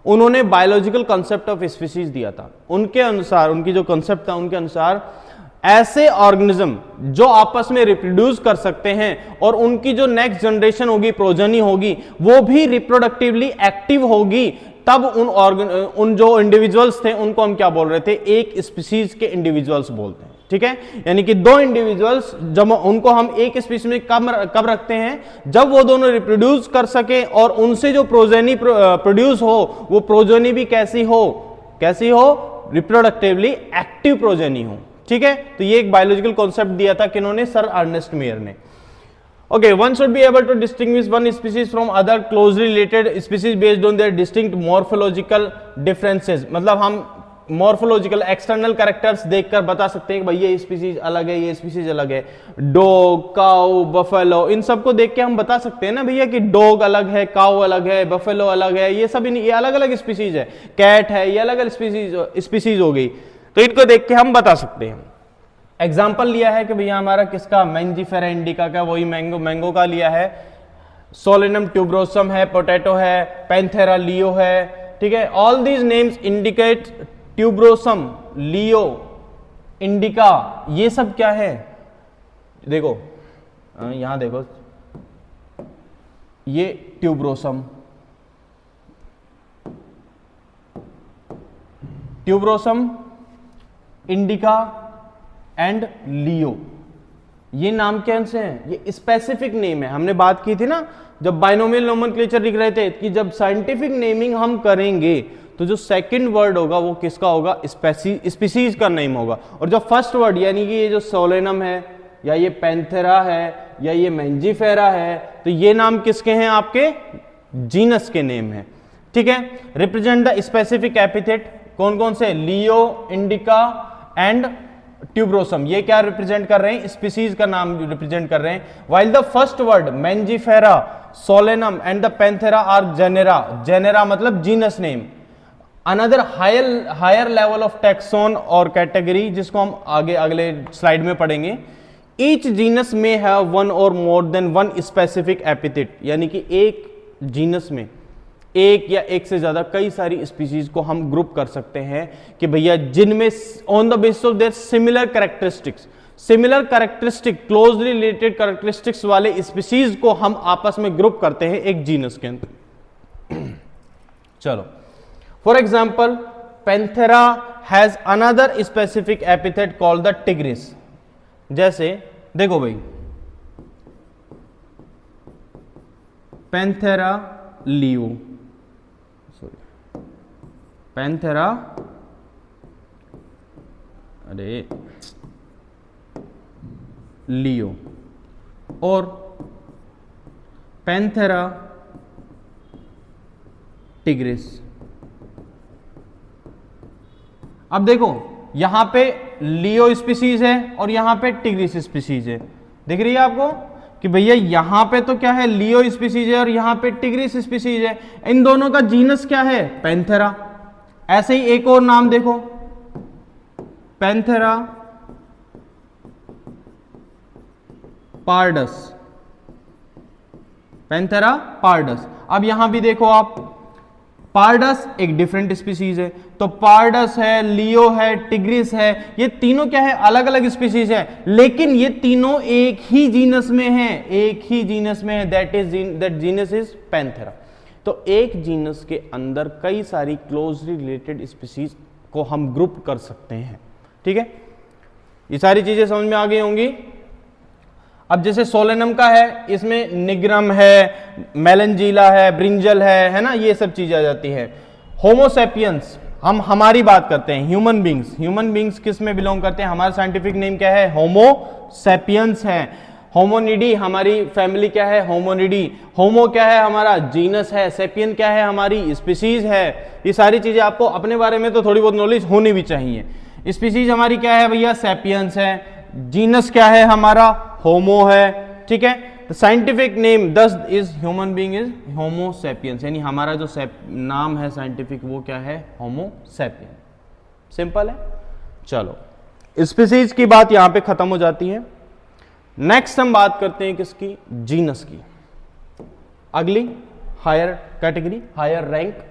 उन्होंने बायोलॉजिकल कंसेप्ट ऑफ स्पीसीज दिया था। उनके अनुसार, उनकी जो कंसेप्ट था, उनके अनुसार ऐसे ऑर्गेनिज्म जो आपस में रिप्रोड्यूस कर सकते हैं और उनकी जो नेक्स्ट जनरेशन होगी, प्रोजनी होगी, वो भी रिप्रोडक्टिवली एक्टिव होगी, तब उन जो इंडिविजुअल्स थे उनको हम क्या बोल रहे थे, एक स्पीसीज के इंडिविजुअल्स बोलते हैं। ठीक है, यानी कि दो इंडिविजुअल्स, जब उनको हम एक स्पीसीज में कब रखते हैं, जब वो दोनों रिप्रोड्यूस कर सके और उनसे जो प्रोजेनी प्रोड्यूस हो, वो प्रोजेनी भी कैसी हो, रिप्रोडक्टिवली एक्टिव प्रोजेनी हो। ठीक है, तो ये एक बायोलॉजिकल कॉन्सेप्ट दिया था किन्होंने, सर अर्नेस्ट मेयर ने। Okay, one should be able to distinguish one species from other closely related species based on their distinct morphological differences। मतलब हम मॉर्फोलॉजिकल एक्सटर्नल कैरेक्टर्स देखकर बता सकते हैं कि भाई ये स्पीसीज अलग है, ये स्पीसीज अलग है। डॉग, काऊ, बफेलो, इन सबको देख के हम बता सकते हैं ना भैया कि डॉग अलग है, काऊ अलग है, बफेलो अलग है, ये सब ये अलग अलग स्पीसीज है। कैट है, ये अलग अलग स्पीसीज हो गई, तो इनको देख के हम बता सकते हैं। एग्जाम्पल लिया है कि भैया हमारा किसका, मैंजीफेरा इंडिका का, वही मैंगो का लिया है। सोलेनम ट्यूबरोसम है, पोटैटो है, पैंथेरा लियो है। ठीक है, all these names indicate tuberosum, Leo, indica, ये सब क्या है, देखो यहां देखो, ये ट्यूबरोसम, ट्यूबरोसम, इंडिका एंड लियो। ये नाम कैसे हैं? ये स्पेसिफिक नेम है। हमने बात की थी ना जब बाइनोमियल नोमेनक्लेचर लिख रहे थे कि जब साइंटिफिक नेमिंग हम करेंगे तो जो सेकंड वर्ड होगा वो किसका होगा? स्पीसीज का नेम होगा। और जो फर्स्ट वर्ड यानी कि ये जो सोलेनम है या ये पैंथेरा है या ये मैंजीफेरा है, तो ये नाम किसके हैं? आपके जीनस के नेम है। ठीक है। रिप्रेजेंट द स्पेसिफिक एपिथेट, कौन कौन से? लियो, इंडिका एंड ट्यूबरोसम। ये क्या रिप्रेजेंट कर रहे हैं? स्पीसीज का नाम रिप्रेजेंट कर रहे हैं। While the first word Mangifera, Solanum and the Panthera are genera. Genera मतलब genus name. Another higher level of taxon or category, जिसको हम आगे अगले स्लाइड में पढ़ेंगे। ईच जीनस में have one or more than one specific epithet, यानी कि एक जीनस में एक या एक से ज्यादा कई सारी स्पीसीज को हम ग्रुप कर सकते हैं कि भैया जिनमें on the basis of their similar characteristic closely related characteristics वाले स्पीसीज को हम आपस में ग्रुप करते हैं एक जीनस के अंदर। चलो, for example Panthera has another specific epithet called the tigris. जैसे देखो भाई, पैंथेरा लियो, पैंथेरा, अरे लियो और पैंथेरा टिग्रिस। अब देखो यहां पे लियो स्पीसीज है और यहां पे टिग्रिस स्पीसीज है। दिख रही है आपको कि भैया यहां पे तो क्या है? लियो स्पीसीज है और यहां पे टिग्रिस स्पीसीज है। इन दोनों का जीनस क्या है? पैंथेरा। ऐसे ही एक और नाम देखो, पैंथेरा पार्डस, पैंथेरा पार्डस। अब यहां भी देखो आप, पार्डस एक डिफरेंट स्पीसीज है, तो पार्डस है, लियो है, टिग्रिस है, ये तीनों क्या है? अलग अलग स्पीसीज है, लेकिन ये तीनों एक ही जीनस में है, एक ही जीनस में है, दैट जीनस इज पैंथेरा। तो एक जीनस के अंदर कई सारी क्लोजली रिलेटेड स्पीसीज को हम ग्रुप कर सकते हैं। ठीक है, ये सारी चीजें समझ में आ गई होंगी। अब जैसे सोलेनम का है, इसमें निग्रम है, मेलेंजीला है, ब्रिंजल है ना, ये सब चीजें आ जाती है। होमोसेपियंस, हम हमारी बात करते हैं, ह्यूमन बींग्स किस में बिलोंग करते हैं? हमारा साइंटिफिक नेम क्या है? होमोसेपियंस है। होमोनिडी हमारी फैमिली क्या है? होमोनिडी। होमो क्या है? हमारा जीनस है। सेपियन क्या है? हमारी स्पीसीज है। ये सारी चीजें आपको अपने बारे में तो थोड़ी बहुत नॉलेज होनी भी चाहिए। स्पीसीज हमारी क्या है भैया? सेपियंस है। जीनस क्या है? हमारा होमो है। ठीक है, द साइंटिफिक नेम दस is human being is homo sapiens, यानी हमारा जो नाम है साइंटिफिक वो क्या है? होमो सेपियन। सिंपल है। चलो, स्पीसीज की बात यहां पे खत्म हो जाती है। नेक्स्ट हम बात करते हैं किसकी? जीनस की। अगली हायर कैटेगरी, हायर रैंक,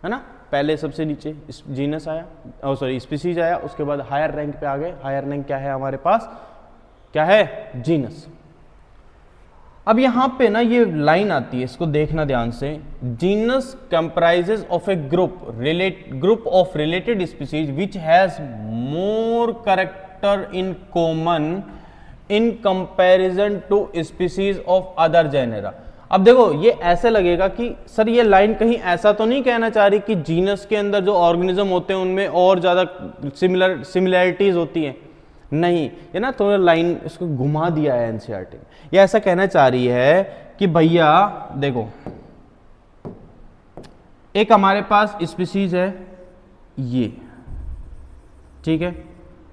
है ना। पहले सबसे नीचे जीनस आया, सॉरी स्पीसीज आया, उसके बाद हायर रैंक पे आ गए। हायर रैंक क्या है हमारे पास? क्या है? जीनस। अब यहां पे ना ये लाइन आती है, इसको देखना ध्यान से। Genus comprises of a group of related species which has more character in common in comparison to species of other genera. अब देखो ये ऐसे लगेगा कि सर ये लाइन कहीं ऐसा तो नहीं कहना चाह रही कि जीनस के अंदर जो ऑर्गेनिज्म होते हैं उनमें और ज्यादा सिमिलैरिटीज होती हैं। नहीं, ये ना थोड़ा लाइन इसको घुमा दिया है एनसीईआरटी ने। ये ऐसा कहना चाह रही है कि भैया देखो, एक हमारे पास स्पीसीज है ये, ठीक है,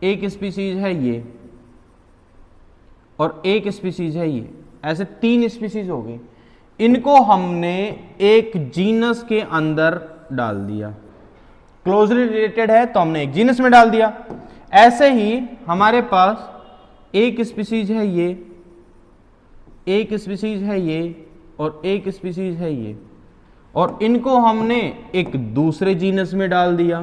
एक स्पीसीज है ये और एक स्पीसीज है ये, ऐसे तीन स्पीसीज हो गई। इनको हमने एक जीनस के अंदर डाल दिया, क्लोजली रिलेटेड है तो हमने एक जीनस में डाल दिया। ऐसे ही हमारे पास एक स्पीसीज है ये, एक स्पीसीज है ये और एक स्पीसीज है ये, और इनको हमने एक दूसरे जीनस में डाल दिया,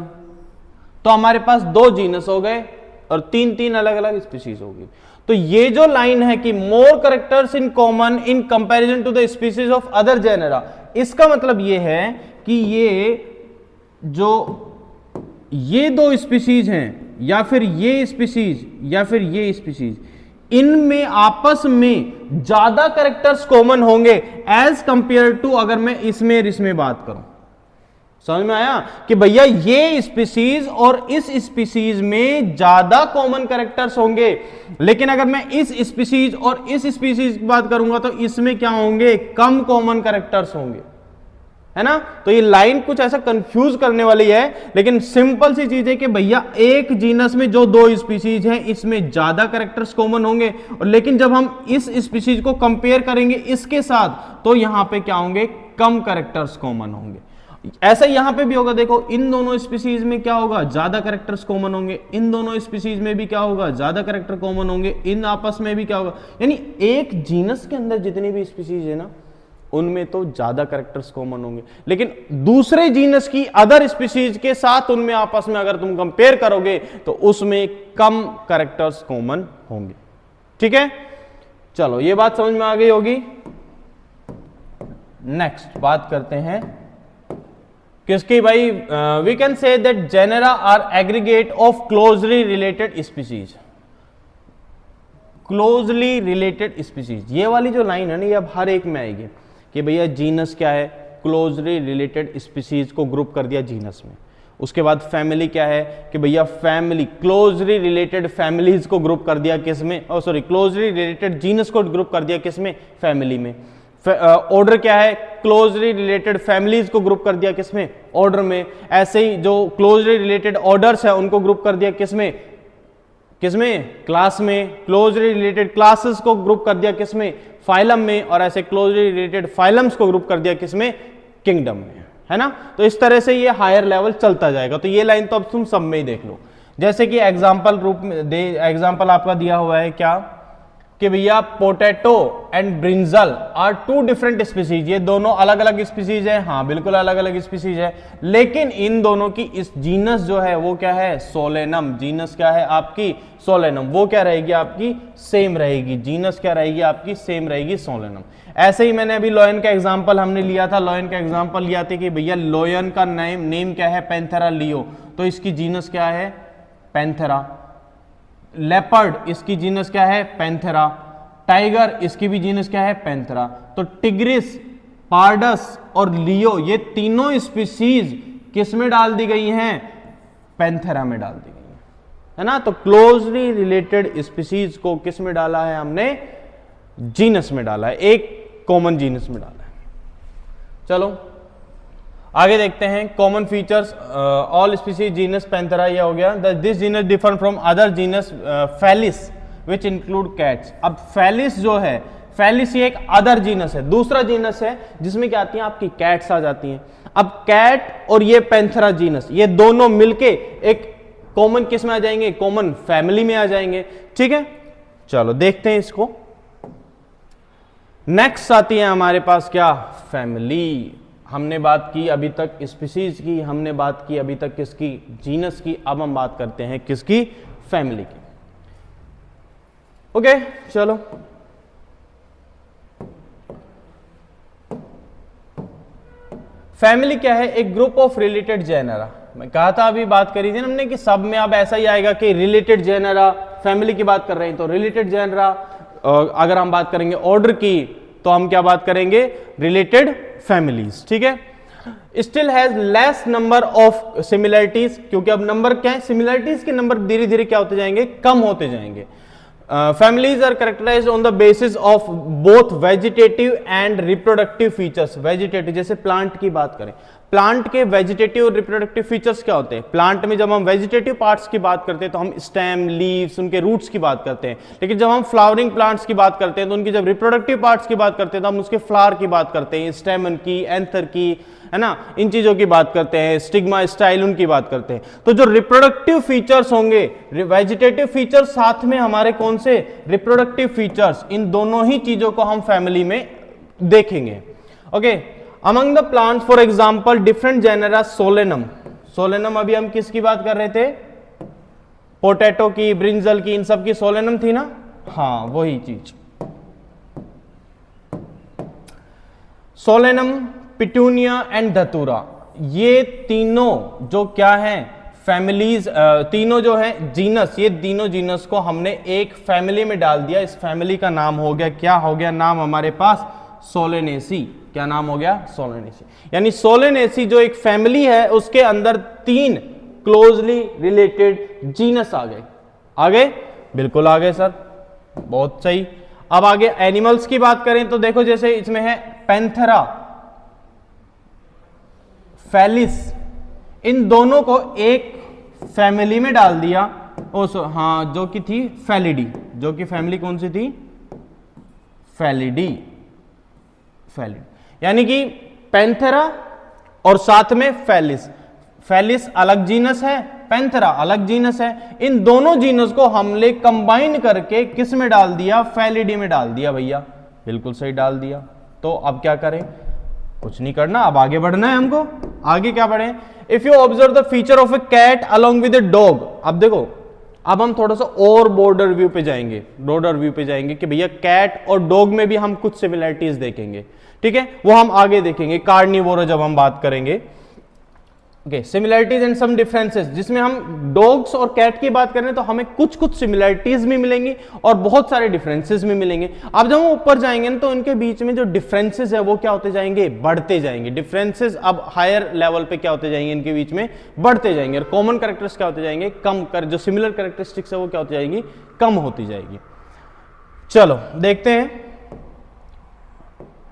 तो हमारे पास दो जीनस हो गए और तीन तीन अलग अलग स्पीसीज हो गई। तो ये जो लाइन है कि more characters in common in comparison to the species of other genera, इसका मतलब ये है कि ये जो ये दो स्पीसीज हैं या फिर ये स्पीसीज या फिर ये स्पीसीज, इनमें आपस में ज्यादा कैरेक्टर्स कॉमन होंगे एज कंपेयर टू अगर मैं इसमें और इसमें बात करूं। समझ में आया कि भैया ये स्पीसीज और इस स्पीसीज में ज्यादा कॉमन कैरेक्टर्स होंगे, लेकिन अगर मैं इस स्पीसीज और इस स्पीसीज की बात करूंगा तो इसमें क्या होंगे, कम कॉमन कैरेक्टर्स होंगे, है ना। तो ये लाइन कुछ ऐसा कंफ्यूज करने वाली है, लेकिन सिंपल सी चीज है कि भैया एक जीनस में जो दो स्पीसीज हैं इसमें ज्यादा कैरेक्टर्स कॉमन होंगे, और लेकिन जब हम इस स्पीसीज को कंपेयर करेंगे इसके साथ तो यहां पे क्या होंगे, कम कैरेक्टर्स कॉमन होंगे। ऐसा यहां पे भी होगा, देखो इन दोनों स्पीसीज में क्या होगा, ज्यादा कैरेक्टर्स कॉमन होंगे, इन दोनों स्पीसीज में भी क्या होगा, ज्यादा कैरेक्टर कॉमन होंगे, इन आपस में भी क्या होगा, यानी एक जीनस के अंदर जितनी भी स्पीसीज है ना उनमें तो ज्यादा कैरेक्टर्स कॉमन होंगे, लेकिन दूसरे जीनस की अदर स्पीसीज के साथ उनमें आपस में अगर तुम कंपेयर करोगे तो उसमें कम कैरेक्टर्स कॉमन होंगे। ठीक है, चलो ये बात समझ में आ गई होगी। नेक्स्ट बात करते हैं किसकी भाई, we can say that genera are aggregate of closely related species. Closely related species, ये वाली जो लाइन है ना ये अब हर एक में आएगी कि भैया जीनस क्या है, क्लोजली रिलेटेड स्पीसीज को ग्रुप कर दिया जीनस में। उसके बाद फैमिली क्या है कि भैया फैमिली, क्लोजली रिलेटेड फैमिलीज को ग्रुप कर दिया किसमें, सॉरी क्लोजली रिलेटेड जीनस को ग्रुप कर दिया किसमें, फैमिली में। ऑर्डर क्या है, क्लोजली रिलेटेड फैमिलीज को ग्रुप कर दिया किसमें, ऑर्डर में। ऐसे ही जो क्लोजली रिलेटेड ऑर्डर्स है उनको ग्रुप कर दिया किसमें, किसमें, क्लास में। क्लोजली रिलेटेड क्लासेस को ग्रुप कर दिया किसमें, फाइलम में। और ऐसे क्लोजली रिलेटेड फाइलम्स को ग्रुप कर दिया किसमें, किंगडम में, है ना। तो इस तरह से ये हायर लेवल चलता जाएगा। तो ये लाइन तो अब तुम सब में ही देख लो, जैसे कि एग्जांपल रूप में एग्जांपल आपका दिया हुआ है क्या कि भैया potato and brinjal are two different species, ये दोनों अलग अलग स्पीसीज है, हाँ बिल्कुल अलग अलग स्पीसीज है, लेकिन इन दोनों की इस जीनस जो है वो क्या है, सोलेनम। जीनस क्या है आपकी, सोलेनम। वो क्या रहेगी आपकी, सेम रहेगी। जीनस क्या रहेगी आपकी, सेम रहेगी, सोलेनम। ऐसे ही मैंने अभी लॉयन का एग्जाम्पल हमने लिया था, लॉयन का एग्जाम्पल लिया था कि भैया लॉयन का नेम क्या है, पैंथेरा लियो, तो इसकी जीनस क्या है, पैंथेरा। लेपर्ड, इसकी जीनस क्या है, पैंथेरा। टाइगर, इसकी भी जीनस क्या है, पैंथेरा। तो टिग्रिस, पार्डस और लियो, ये तीनों स्पीसीज किस में डाल दी गई हैं, पैंथेरा में डाल दी गई है ना। तो क्लोजली रिलेटेड स्पीसीज को किस में डाला है हमने, जीनस में डाला है, एक कॉमन जीनस में डाला है। चलो आगे देखते हैं common features, all species genus Panthera, ये हो गया। This genus differ from other genus Felis which include cats. अब फेलिस जो है, फेलिस ये एक अदर जीनस है, दूसरा जीनस है जिसमें क्या आती है आपकी कैट्स आ जाती हैं। अब कैट और ये पैंथेरा जीनस, ये दोनों मिलके एक कॉमन किस में आ जाएंगे, कॉमन फैमिली में आ जाएंगे। ठीक है, चलो देखते हैं इसको। नेक्स्ट आती है हमारे पास क्या, फैमिली। हमने बात की अभी तक स्पीसीज की, हमने बात की अभी तक किसकी, जीनस की। अब हम बात करते हैं किसकी, फैमिली की। ओके चलो फैमिली क्या है, एक ग्रुप ऑफ रिलेटेड जेनरा। मैं कहा था अभी बात करी थी ना हमने कि सब में अब ऐसा ही आएगा कि रिलेटेड जेनरा, फैमिली की बात कर रहे हैं तो रिलेटेड जेनरा। अगर हम बात करेंगे ऑर्डर की तो हम क्या बात करेंगे, रिलेटेड फैमिलीज। ठीक है, still has less number of similarities, क्योंकि अब नंबर क्या है, सिमिलरिटीज के नंबर धीरे धीरे क्या होते जाएंगे, कम होते जाएंगे। Families are characterized on the basis of both vegetative and reproductive features. Vegetative जैसे प्लांट की बात करें, प्लांट के वेजिटेटिव और रिप्रोडक्टिव फीचर्स क्या होते हैं। प्लांट में जब हम वेजिटेटिव पार्ट्स की बात करते हैं तो हम स्टेम, लीव्स, उनके रूट्स की बात करते हैं, लेकिन जब हम फ्लावरिंग प्लांट्स की बात करते हैं तो उनकी जब रिप्रोडक्टिव पार्ट्स की बात करते हैं तो हम उसके फ्लावर की बात करते हैं, स्टेमन की, एंथर की, है ना, इन चीजों की बात करते हैं, स्टिग्मा, स्टाइल, उनकी बात करते हैं। तो जो रिप्रोडक्टिव फीचर्स होंगे, वेजिटेटिव फीचर्स साथ में हमारे कौन से, रिप्रोडक्टिव फीचर्स, इन दोनों ही चीजों को हम फैमिली में देखेंगे। Okay, among the plants for example different genera Solanum. Solanum अभी हम किसकी बात कर रहे थे, पोटैटो की, ब्रिंजल की, इन सब की सोलेनम थी ना, हाँ वही चीज। सोलेनम, पिटूनिया एंड धतूरा, ये तीनों जो क्या हैं, फैमिलीज, तीनों जो है जीनस, ये तीनों जीनस को हमने एक फैमिली में डाल दिया। इस फैमिली का नाम हो गया, क्या हो गया नाम हमारे पास? सोलेनेसी। क्या नाम हो गया? सोलेनेसी। यानी सोलेनेसी जो एक फैमिली है उसके अंदर 3 क्लोजली रिलेटेड जीनस आ गए। आ गए? बिल्कुल आ गए सर, बहुत सही। अब आगे एनिमल्स की बात करें तो देखो, जैसे इसमें है पैंथेरा, फेलिस, इन दोनों को एक फैमिली में डाल दिया। हाँ, जो कि थी फैलिडी, जो कि फैमिली कौन सी थी? फैलिडी। फैलिड यानी कि पैंथेरा और साथ में फेलिस। फेलिस अलग जीनस है, पैंथेरा अलग जीनस है। इन दोनों जीनस को हमने कंबाइन करके किस में डाल दिया? फैलिडी में डाल दिया भैया। बिल्कुल सही डाल दिया। तो अब क्या करें? कुछ नहीं करना, अब आगे बढ़ना है हमको। आगे क्या पढ़ें? If you observe the feature of a cat along with a dog. अब देखो, अब हम थोड़ा सा और बॉर्डर व्यू पे जाएंगे, ब्रॉडर व्यू पे जाएंगे कि भैया कैट और डॉग में भी हम कुछ सिमिलरिटीज देखेंगे। ठीक है, वो हम आगे देखेंगे कार्निवोरा जब हम बात करेंगे। Okay, similarities and some differences, जिसमें हम डॉग्स और कैट की बात करें तो हमें कुछ कुछ सिमिलरिटीज भी मिलेंगी और बहुत सारे डिफरेंसेस भी मिलेंगे। अब जब हम ऊपर जाएंगे ना तो इनके बीच में जो डिफरेंसेस है वो क्या होते जाएंगे? बढ़ते जाएंगे। डिफरेंसेस अब हायर लेवल पे क्या होते जाएंगे? इनके बीच में बढ़ते जाएंगे। और कॉमन कैरेक्टर्स क्या होते जाएंगे? कम कर, जो सिमिलर कैरेक्टरिस्टिक्स है वो क्या होती जाएगी? कम होती जाएगी। चलो देखते हैं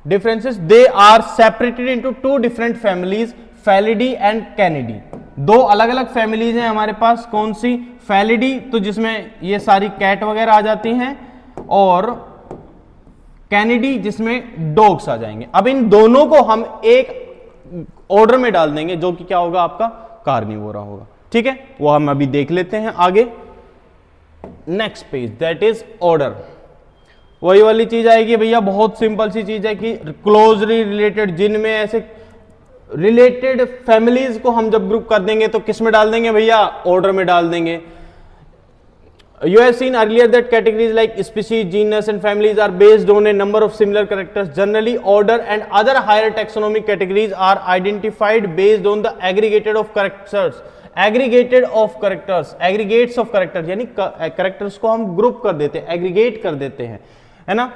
differences. They are separated into 2 different families, Felidae and Canidae. 2 अलग अलग फैमिलीज हैं हमारे पास। कौन सी? फैलिडी, तो जिसमें ये सारी कैट वगैरह आ जाती हैं, और कैनिडी जिसमें डॉग्स आ जाएंगे। अब इन दोनों को हम एक ऑर्डर में डाल देंगे जो कि क्या होगा? आपका कार्निवोरा होगा। ठीक है, वो हम अभी देख लेते हैं आगे। Next page, that is order. वही वाली चीज आएगी भैया, बहुत सिंपल सी चीज है कि क्लोजली रिलेटेड, जिनमें ऐसे रिलेटेड फैमिलीज को हम जब ग्रुप कर देंगे तो किस में डाल देंगे भैया? ऑर्डर में डाल देंगे। You have seen earlier that categories like species, genus and families are based on a number of similar characters. Generally, order and other higher taxonomic categories are identified based on the aggregated of characters. Aggregated of characters, aggregates of characters, यानी characters को हम ग्रुप कर देते हैं, aggregate कर देते हैं, है ना।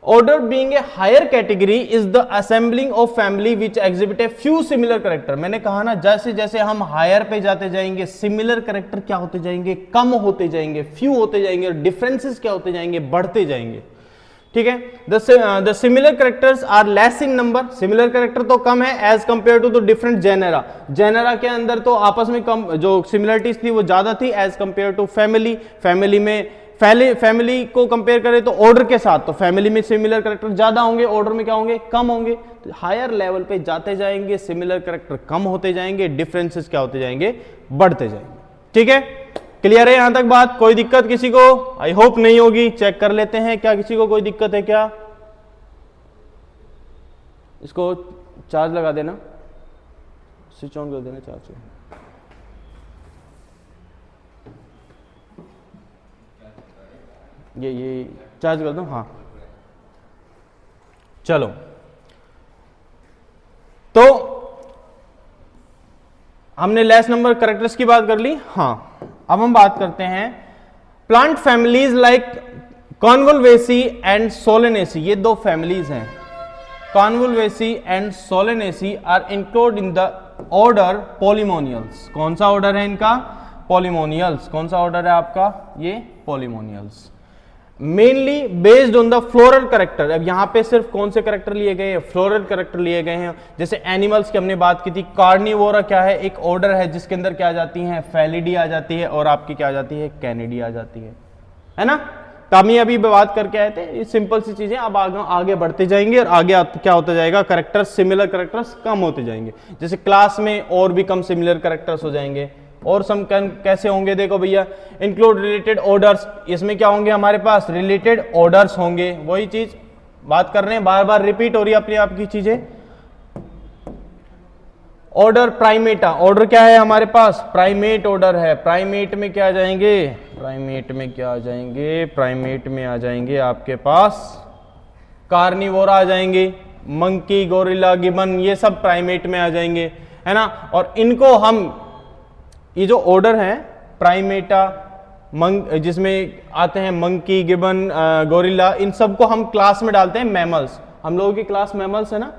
Order being a higher category is the assembling of family which exhibit a few similar character. मैंने कहा ना, जैसे जैसे हम हायर पे जाते जाएंगे सिमिलर कैरेक्टर क्या होते जाएंगे? कम होते जाएंगे, फ्यू होते जाएंगे, और डिफरेंसेस क्या होते जाएंगे? बढ़ते जाएंगे। ठीक है, the similar characters are less in number. Similar character तो कम है as compare to the different genera. Genera के अंदर तो आपस में कम, जो सिमिलरिटीज थी वो ज्यादा थी as compare to family. Family में फैमिली को कंपेयर करें तो ऑर्डर के साथ, तो फैमिली में सिमिलर कैरेक्टर ज्यादा होंगे, ऑर्डर में क्या होंगे? कम होंगे। तो हायर लेवल पे जाते जाएंगे सिमिलर कैरेक्टर कम होते जाएंगे, डिफरेंसेस क्या होते जाएंगे? बढ़ते जाएंगे। ठीक है, क्लियर है यहां तक बात? कोई दिक्कत किसी को? आई होप नहीं होगी। चेक कर लेते हैं, क्या किसी को कोई दिक्कत है क्या? इसको चार्ज लगा देना, स्विच ऑन कर देना चार्ज को। ये चार्ज कर दो। हाँ चलो, तो हमने लेस नंबर कैरेक्टर्स की बात कर ली। हाँ, अब हम बात करते हैं plant families like Convolvulaceae and Solanaceae. ये 2 फैमिलीज हैं, Convolvulaceae and Solanaceae are include in the order Polemoniales. कौन सा ऑर्डर है इनका? पॉलीमोनियल्स। कौन सा ऑर्डर है आपका? ये Polemoniales. Mainly based on the floral character. अब यहां पे सिर्फ कौन से करेक्टर लिए गए हैं? फ्लोरल करेक्टर लिए गए हैं। जैसे एनिमल्स की हमने बात की थी, कार्निवोरा क्या है? एक ऑर्डर है जिसके अंदर क्या आ जाती है? फैलिडी आ जाती है, और आपकी क्या आ जाती है? कैनिडी आ जाती है ना। तो हम अभी बात करके आए थे, ये सिंपल सी चीजें। अब आगे बढ़ते जाएंगे और आगे क्या होता जाएगा? करेक्टर्स, सिमिलर करेक्टर्स कम होते जाएंगे। जैसे क्लास में और भी कम सिमिलर करेक्टर्स हो जाएंगे। और सम कैसे होंगे? देखो भैया, इंक्लूड रिलेटेड ऑर्डर्स। इसमें क्या होंगे हमारे पास? रिलेटेड ऑर्डर्स होंगे। वही चीज बात कर रहे हैं, बार बार रिपीट हो रही है अपनी आपकी चीजें। Order Primata. ऑर्डर क्या है हमारे पास? प्राइमेट ऑर्डर है। प्राइमेट में क्या आ जाएंगे? प्राइमेट में क्या आ जाएंगे? प्राइमेट में आ जाएंगे आपके पास कार्निवोरा आ जाएंगे, मंकी, गोरिल्ला, गिबन, ये सब प्राइमेट में आ जाएंगे, है ना। और इनको हम ये जो ऑर्डर है प्राइमेटा, जिसमें आते हैं मंकी, गिबन, गोरिल्ला, इन सबको हम क्लास में डालते हैं मैमल्स। हम लोगों की क्लास मैमल्स है ना,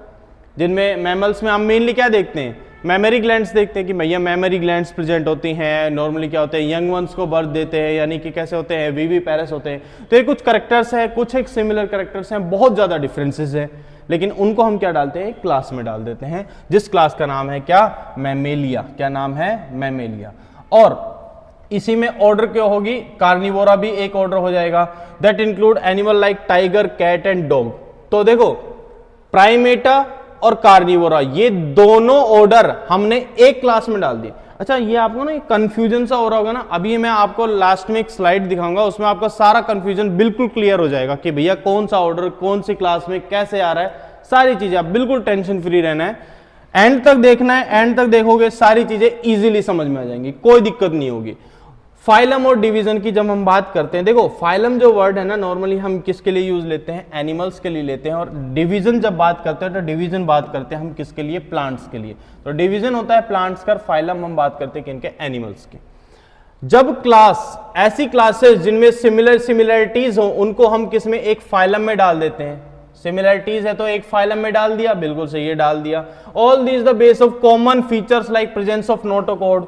जिनमें मैमल्स में हम मेनली क्या देखते हैं, मेमोरी ग्लैंड्स देखते हैं कि भैया मेमोरी ग्लैंड्स प्रेजेंट होती हैं। नॉर्मली क्या होते हैं, यंग वंस को बर्थ देते हैं, यानी कि कैसे होते हैं, वीवी पेरेस होते हैं। तो ये कुछ करेक्टर्स हैं, कुछ एक सिमिलर करेक्टर्स हैं, बहुत ज़्यादा डिफरेंसेस हैं, लेकिन उनको हम क्या डालते हैं, क्लास में डाल देते हैं, जिस क्लास का नाम है क्या, मैमेलिया। क्या नाम है, मैमेलिया। और इसी में ऑर्डर क्या होगी, कार्निवोरा भी एक ऑर्डर हो जाएगा, that include animal like tiger, cat and dog. तो देखो प्राइमेटा और कार्निवोरा ये दोनों ऑर्डर हमने एक क्लास में डाल दिए। अच्छा, ये आपको ना कंफ्यूजन सा हो रहा होगा ना, अभी मैं आपको लास्ट में एक स्लाइड दिखाऊंगा, उसमें आपका सारा कंफ्यूजन बिल्कुल क्लियर हो जाएगा कि भैया कौन सा ऑर्डर कौन सी क्लास में कैसे आ रहा है, सारी चीजें। आप बिल्कुल टेंशन फ्री रहना है, एंड तक देखना है, एंड तक देखोगे सारी चीजें इजीली समझ में आ जाएंगी, कोई दिक्कत नहीं होगी। फाइलम और डिवीजन की जब हम बात करते हैं, देखो फाइलम जो वर्ड है ना, नॉर्मली हम किसके लिए यूज लेते हैं, एनिमल्स के लिए लेते हैं, और डिवीजन जब बात करते हैं तो डिवीजन बात करते हैं हम किसके लिए, प्लांट्स के लिए। तो डिवीजन होता है प्लांट्स का, फाइलम हम बात करते हैं किनके, एनिमल्स के। जब क्लास, ऐसी क्लासेस जिनमें सिमिलरिटीज हो, उनको हम किस में, एक फाइलम में डाल देते हैं। सिमिलरिटीज है तो एक फाइलम में डाल दिया, बिल्कुल सही है, डाल दिया। All these the base of common features like presence of notochord,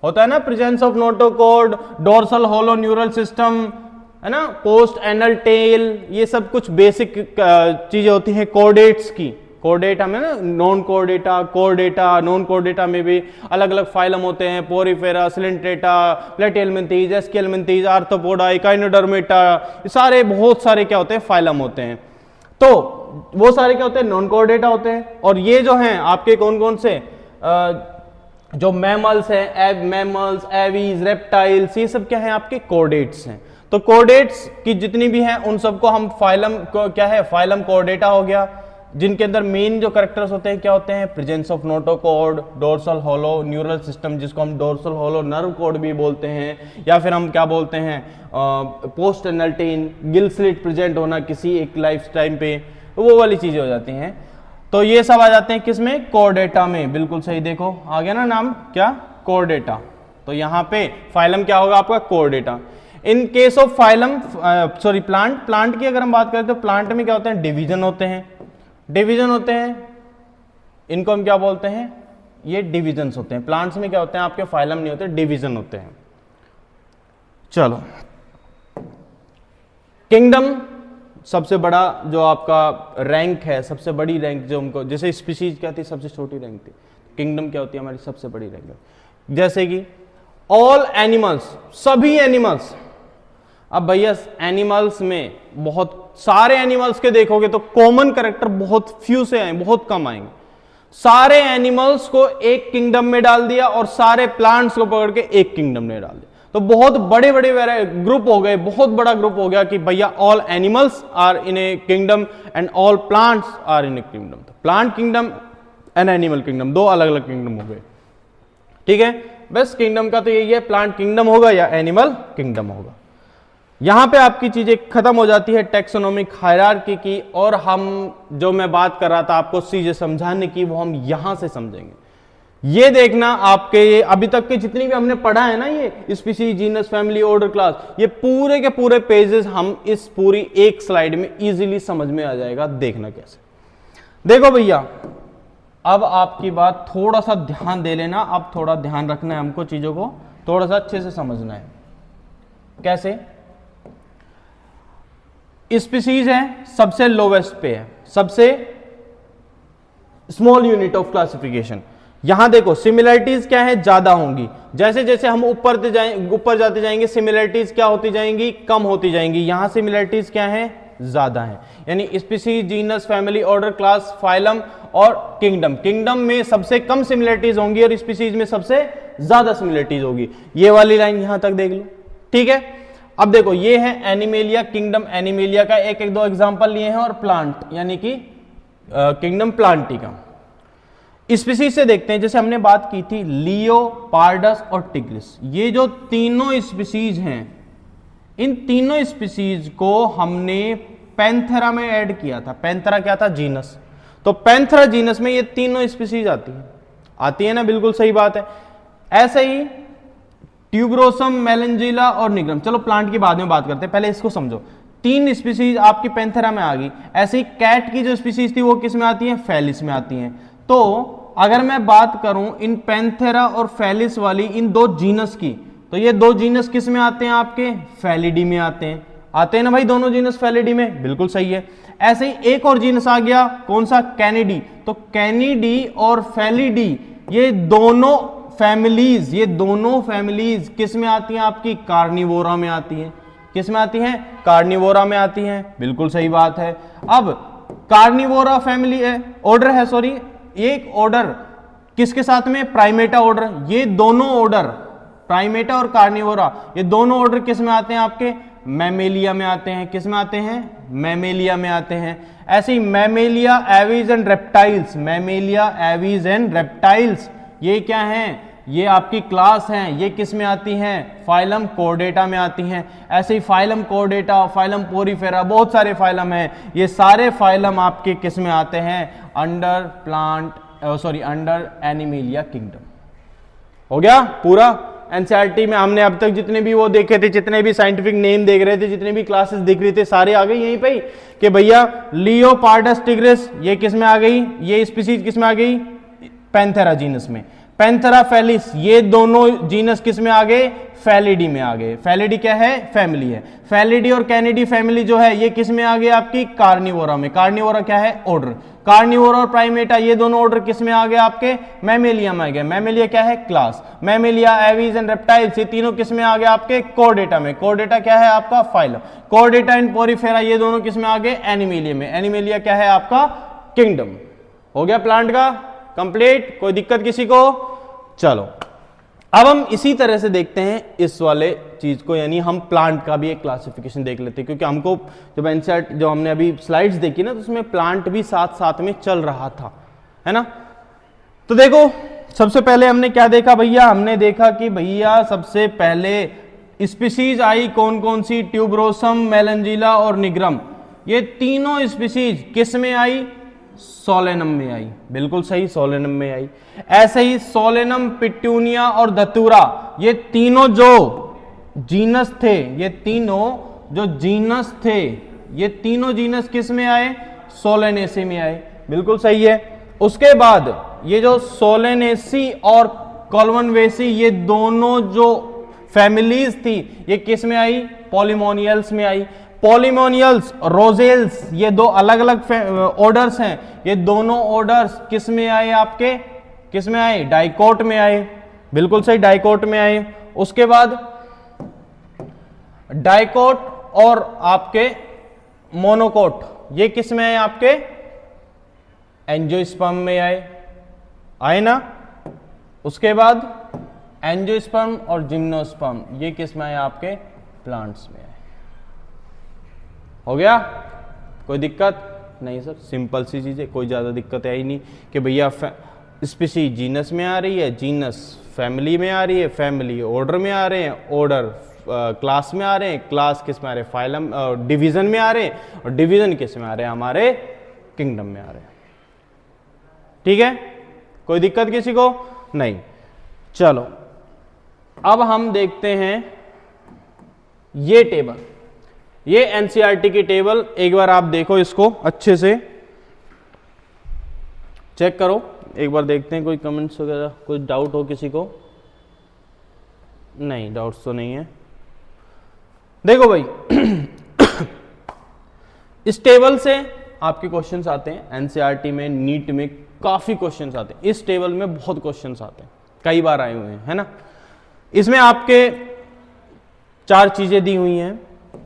होता है ना, presence of notochord, dorsal hollow neural system, है ना, पोस्ट एनल टेल, ये सब कुछ बेसिक चीजें होती हैं कोर्डेट्स की। कोर्डेटा में ना non Chordata, Chordata, non Chordata में भी अलग अलग फाइलम होते हैं, पोरिफेरा, सिलेंट्रेटा, प्लेटिहेल्मिन्थीज, एस्किहेल्मिन्थीज, आर्थ्रोपोडा, इकाइनोडर्मेटा, ये सारे बहुत सारे क्या होते हैं, फाइलम होते हैं। तो वो सारे क्या होते हैं, नॉन कोर्डेटा होते हैं। और ये जो हैं आपके कौन कौन से, जो मैमल्स हैं, मैमल्स, एवीज, रेप्टाइल्स, ये सब क्या है, आपके कोर्डेट्स हैं। तो कोर्डेट्स की जितनी भी हैं उन सबको हम फाइलम क्या है, फाइलम कोर्डेटा हो गया, जिनके अंदर मेन जो कैरेक्टर्स होते हैं क्या होते हैं, presence of notochord, dorsal hollow neural system, जिसको हम डोर्सल होलो नर्व कॉर्ड भी बोलते हैं, या फिर हम क्या बोलते हैं, पोस्ट एनल्टेन, गिल स्लिट प्रेजेंट होना किसी एक लाइफ टाइम पे, वो वाली चीजें हो जाती हैं। तो ये सब आ जाते हैं किसमें, कोर्डेटा में। बिल्कुल सही, देखो आ गया ना नाम क्या, कोर्डेटा। तो यहाँ पे फाइलम क्या होगा आपका, Chordata. In case of phylum, sorry plant की अगर हम बात करें तो प्लांट में क्या होते हैं, डिवीजन होते हैं, डिवीजन होते हैं, इनको हम क्या बोलते हैं, ये डिविजन्स होते हैं। प्लांट्स में क्या होते हैं आपके, फाइलम नहीं होते, डिवीजन होते हैं। चलो, किंगडम सबसे बड़ा जो आपका रैंक है, सबसे बड़ी रैंक जो हमको, जैसे स्पीशीज क्या थी, सबसे छोटी रैंक थी, किंगडम क्या होती है हमारी सबसे बड़ी रैंक। जैसे कि ऑल एनिमल्स, सभी एनिमल्स। अब भैया एनिमल्स में बहुत सारे एनिमल्स के देखोगे तो कॉमन कैरेक्टर बहुत फ्यू से आए, बहुत कम आएंगे। सारे एनिमल्स को एक किंगडम में डाल दिया और सारे प्लांट्स को पकड़ के एक किंगडम में डाल दिया, तो बहुत बड़े बड़े ग्रुप हो गए, बहुत बड़ा ग्रुप हो गया कि भैया all animals are in a kingdom and all plants are in a kingdom. तो plant kingdom and animal kingdom, दो अलग अलग किंगडम हो गए। ठीक है, बस किंगडम का तो यही है, प्लांट किंगडम होगा या एनिमल किंगडम होगा। यहां पे आपकी चीजें खत्म हो जाती है टैक्सोनॉमिक हायरार्की की, और हम जो मैं बात कर रहा था आपको चीजें समझाने की, वो हम यहां से समझेंगे। ये देखना आपके ये अभी तक के जितनी भी हमने पढ़ा है ना, ये species, genus, family, order, class, ये पूरे के पूरे पेजेस हम इस पूरी एक स्लाइड में इजीली समझ में आ जाएगा। देखना कैसे, देखो भैया अब आपकी बात थोड़ा सा ध्यान दे लेना, अब थोड़ा ध्यान रखना है हमको, चीजों को थोड़ा सा अच्छे से समझना है। कैसे, स्पीशीज है सबसे लोवेस्ट पे है, सबसे स्मॉल यूनिट ऑफ क्लासिफिकेशन। यहां देखो सिमिलरिटीज क्या है, ज्यादा होंगी, जैसे जैसे हम ऊपर जाते जाएंगे सिमिलरिटीज क्या होती जाएंगी, कम होती जाएंगी। यहां सिमिलरिटीज क्या है, ज्यादा है, यानी species, genus, family, order, class, phylum और किंगडम। किंगडम में सबसे कम सिमिलरिटीज होंगी और स्पीशीज में सबसे ज्यादा सिमिलरिटीज होगी। ये वाली लाइन यहां तक देख लो, ठीक है। अब देखो ये है एनिमेलिया, किंगडम एनिमेलिया का एक दो एग्जांपल लिए हैं, और प्लांट यानी कि किंगडम प्लांटी का। स्पीशीज से देखते हैं, जैसे हमने बात की थी लियोपार्डस और टिग्रिस, ये जो तीनों स्पीशीज हैं, इन तीनों स्पीशीज को हमने पैंथेरा में ऐड किया था। पैंथेरा क्या था, जीनस, तो पैंथेरा जीनस में ये तीनों स्पीशीज आती है ना, बिल्कुल सही बात है। ऐसे ही ट्यूबरोसम, मेलेंजिला और निग्रम। चलो प्लांट की बाद में बात करते हैं, पहले इसको समझो। 3 स्पीसीज आपकी पैंथेरा में आ गई। ऐसे ही कैट की जो स्पीसीज थी वो किस में आती है? फेलिस में आती हैं। तो अगर मैं बात करूं इन पैंथेरा और फेलिस वाली इन 2 जीनस की, तो ये 2 जीनस किस में आते हैं? आपके फेलिडी में आते हैं। आते हैं ना भाई दोनों जीनस फेलिडी में, बिल्कुल सही है। ऐसे ही एक और जीनस आ गया, कौन सा? कैनिडी। तो कैनिडी और फेलिडी ये दोनों फैमिलीज किस में आती हैं? आपकी कार्निवोरा में आती हैं। किस में आती हैं? कार्निवोरा में आती हैं, बिल्कुल सही बात है। अब कार्निवोरा फैमिली है, ऑर्डर है, सॉरी, एक ऑर्डर किसके साथ में? Primata order. ये दोनों ऑर्डर प्राइमेटा और कार्निवोरा ये दोनों ऑर्डर किस में आते हैं? आपके मैमेलिया में आते हैं। किस में आते हैं? मैमेलिया में आते हैं। ऐसे ही Mammalia, Aves and reptiles, Mammalia, Aves and reptiles ये क्या हैं? ये आपकी क्लास हैं। ये किस में आती हैं? फाइलम कॉर्डेटा में आती हैं। ऐसे ही फाइलम कॉर्डेटा, फाइलम पोरीफेरा, बहुत सारे फाइलम हैं। ये सारे फाइलम आपके किस में आते हैं? Under under animalia kingdom. हो गया पूरा। एनसीईआरटी में हमने अब तक जितने भी वो देखे थे, जितने भी साइंटिफिक नेम देख रहे थे, जितने भी क्लासेस दिख रही थे, सारे आ गए यहीं पे कि भैया लियोपार्डस टिग्रिस ये किस में आ गई? ये स्पीसीज किस में आ गई? पैंथेरा जीनस में। पैंथेरा फेलिस ये दोनों जीनस किस में आ गए? फेलिडी में आ गए। फेलिडी क्या है? फैमिली है। फेलिडी और कैनिडी फैमिली जो है ये किस में आ गए? आपकी कार्निवोरा में। कार्निवोरा क्या है? ऑर्डर। कार्निवोरा और प्राइमेटा ये दोनों ऑर्डर किस में आ गए? आपके मैमेलिया में आ गए। मैमेलिया क्या है? Class. Mammalia, Aves and reptiles ये तीनों किस में आ गए? आपके कॉर्डेटा में। कॉर्डेटा क्या है? आपका फाइलम। कॉर्डेटा एंड पोरीफेरा ये दोनों किस में आ गए? एनिमेलिया में। एनिमेलिया क्या है? आपका किंगडम। हो गया प्लांट का कंप्लीट। कोई दिक्कत किसी को? चलो अब हम इसी तरह से देखते हैं इस वाले चीज को, यानी हम प्लांट का भी एक क्लासिफिकेशन देख लेते हैं, क्योंकि हमको जब एनसीईआरटी जो हमने अभी स्लाइड्स देखी ना तो उसमें प्लांट भी साथ साथ में चल रहा था, है ना। तो देखो सबसे पहले हमने क्या देखा भैया? हमने देखा कि भैया सबसे पहले स्पीसीज आई कौन कौन सी? ट्यूबरोसम, मेलेंजिला और निग्रम। ये तीनों स्पीसीज किस में आई? सोलेनम में आई। बिल्कुल सही, सोलेनम में आई। ऐसे ही सोलेनम, पिट्यूनिया और धतूरा ये तीनों जो जीनस थे, ये तीनों जीनस किस में आए? सोलेनेसी में आए। बिल्कुल सही है। उसके बाद ये जो सोलेनेसी और कॉलवनवेसी ये दोनों जो फैमिलीज थी ये किस में आई? पॉलीमोनियल्स में आई। पॉलीमोनियल्स, रोजेल्स ये 2 अलग अलग ऑर्डर्स हैं। ये दोनों ऑर्डर्स किस में आए? आपके किस में आए? डाइकोट में आए। बिल्कुल सही, डाइकोट में आए। उसके बाद डाइकोट और आपके मोनोकोट ये किस में आए? आपके एंजियोस्पर्म में आए ना। उसके बाद एंजियोस्पर्म और जिम्नोस्पर्म ये किस में आए? आपके प्लांट्स में आए। हो गया? कोई दिक्कत नहीं सर, सिंपल सी चीज़ है, कोई ज़्यादा दिक्कत है ही नहीं कि भैया स्पीसीज जीनस में आ रही है, जीनस फैमिली में आ रही है, फैमिली ऑर्डर में आ रहे हैं, ऑर्डर क्लास में आ रहे हैं, क्लास किस में आ रहे हैं? फाइलम डिवीजन में आ रहे हैं, और डिवीजन किस में आ रहे हैं? हमारे किंगडम में आ रहे हैं। ठीक है, कोई दिक्कत किसी को नहीं। चलो अब हम देखते हैं ये टेबल, ये एनसीईआरटी की टेबल। एक बार आप देखो, इसको अच्छे से चेक करो, एक बार देखते हैं कोई कमेंट्स वगैरह, कोई डाउट हो किसी को? नहीं, डाउट्स तो नहीं है। देखो भाई इस टेबल से आपके क्वेश्चंस आते हैं एनसीईआरटी में, नीट में काफी क्वेश्चंस आते हैं। इस टेबल में बहुत क्वेश्चंस आते हैं, कई बार आए हुए हैं, है ना। इसमें आपके 4 चीजें दी हुई हैं।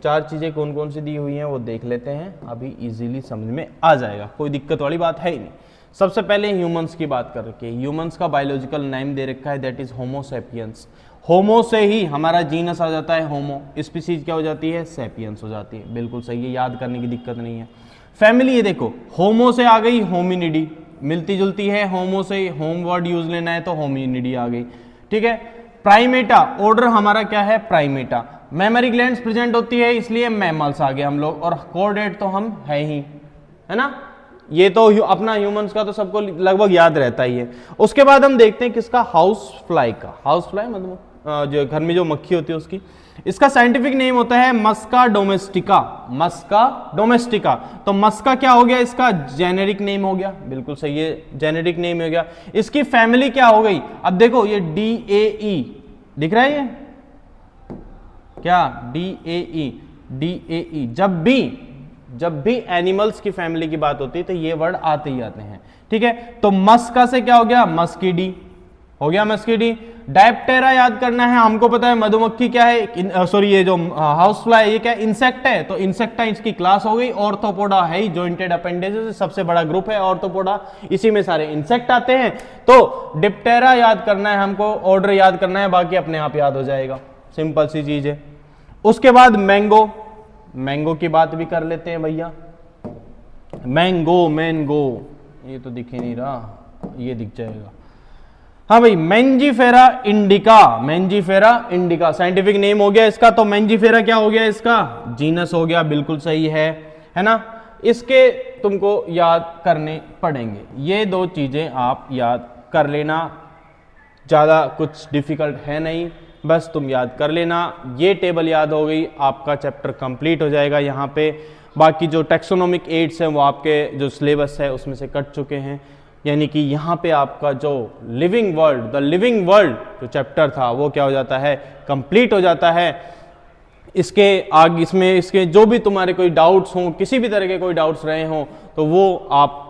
4 चीजें कौन कौन सी दी हुई हैं वो देख लेते हैं, अभी इजीली समझ में आ जाएगा, कोई दिक्कत वाली बात है ही नहीं। सबसे पहले ह्यूमंस की बात कर रखी है। ह्यूमंस का बायोलॉजिकल नेम दे रखा है, दैट इज होमो सैपियंस। होमो से ही हमारा जीनस आ जाता है होमो, स्पीसीज क्या हो जाती है? सैपियंस हो जाती है। बिल्कुल सही है, याद करने की दिक्कत नहीं है। फैमिली ये देखो, होमो से आ गई होमिनिडी, मिलती जुलती है होमो से, होम वर्ड यूज लेना है तो होमिनिडी आ गई। ठीक है। प्राइमेटा, ऑर्डर हमारा क्या है? प्राइमेटा। मेमोरी ग्लैंड्स प्रेजेंट होती है इसलिए मैमल्स आ गए हम लोग, और कोऑर्डिनेट तो हम है ही, है ना। ये तो अपना ह्यूमंस का तो सबको लगभग याद रहता ही है। उसके बाद हम देखते हैं किसका? हाउस फ्लाई का। हाउस फ्लाई मतलब जो घर में जो मक्खी होती है उसकी। इसका साइंटिफिक नेम होता है मस्का डोमेस्टिका, मस्का डोमेस्टिका। तो मस्का क्या हो गया, इसका जेनेरिक नेम हो गया, बिल्कुल सही है, जेनेरिक नेम हो गया। इसकी फैमिली क्या हो गई, अब देखो ये DAE दिख रहा है, ये क्या DAE, जब भी एनिमल्स की फैमिली की बात होती है तो ये वर्ड आते ही आते हैं, ठीक है। तो मस्का से क्या हो गया, मस्कीडी हो गया, मस्कीडी। डायप्टेरा याद करना है, हमको पता है मधुमक्खी क्या है, सॉरी ये जो हाउस फ्लाई ये क्या इंसेक्ट है, तो इंसेक्टा इसकी क्लास हो गई। ऑर्थोपोडा है ही, जॉइंटेड अपेंडेजेस सबसे बड़ा ग्रुप है ऑर्थोपोडा, इसी में सारे इंसेक्ट आते हैं। तो डिप्टेरा याद करना है हमको, ऑर्डर याद करना है, बाकी अपने आप याद हो जाएगा, सिंपल सी चीज है। उसके बाद मैंगो, मैंगो की बात भी कर लेते हैं भैया। मैंगो, ये तो दिख ही नहीं रहा, ये दिख जाएगा, हाँ भाई, मैंजीफेरा इंडिका साइंटिफिक नेम हो गया इसका। तो मैंजीफेरा क्या हो गया, इसका जीनस हो गया, बिल्कुल सही है ना। इसके तुमको याद करने पड़ेंगे, ये 2 चीजें आप याद कर लेना, ज्यादा कुछ डिफिकल्ट है नहीं, बस तुम याद कर लेना। ये टेबल याद हो गई, आपका चैप्टर कंप्लीट हो जाएगा यहाँ पे। बाकी जो टैक्सोनॉमिक एड्स हैं वो आपके जो सिलेबस है उसमें से कट चुके हैं, यानी कि यहाँ पे आपका जो living world, the living world जो चैप्टर था वो क्या हो जाता है, कंप्लीट हो जाता है। इसके आगे इसमें इसके जो भी तुम्हारे कोई डाउट्स हों, किसी भी तरह के कोई डाउट्स रहे हों, तो वो आप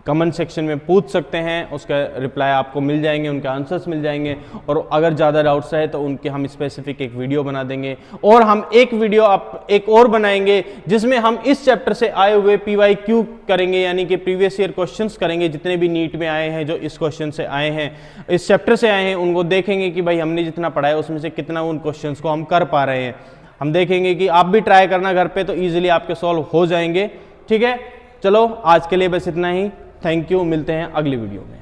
कमेंट सेक्शन में पूछ सकते हैं, उसका रिप्लाई आपको मिल जाएंगे, उनके आंसर्स मिल जाएंगे। और अगर ज़्यादा डाउट्स रहे तो उनके हम स्पेसिफिक एक वीडियो बना देंगे, और हम एक वीडियो आप एक और बनाएंगे जिसमें हम इस चैप्टर से आए हुए PYQ करेंगे, यानी कि प्रीवियस ईयर क्वेश्चंस करेंगे, जितने भी नीट में आए हैं, जो इस क्वेश्चन से आए हैं, इस चैप्टर से आए हैं, उनको देखेंगे कि भाई हमने जितना पढ़ा है उसमें से कितना उन क्वेश्चन को हम कर पा रहे हैं। हम देखेंगे कि आप भी ट्राई करना घर पे, तो ईजिली आपके सॉल्व हो जाएंगे, ठीक है। चलो आज के लिए बस इतना ही, थैंक यू, मिलते हैं अगली वीडियो में।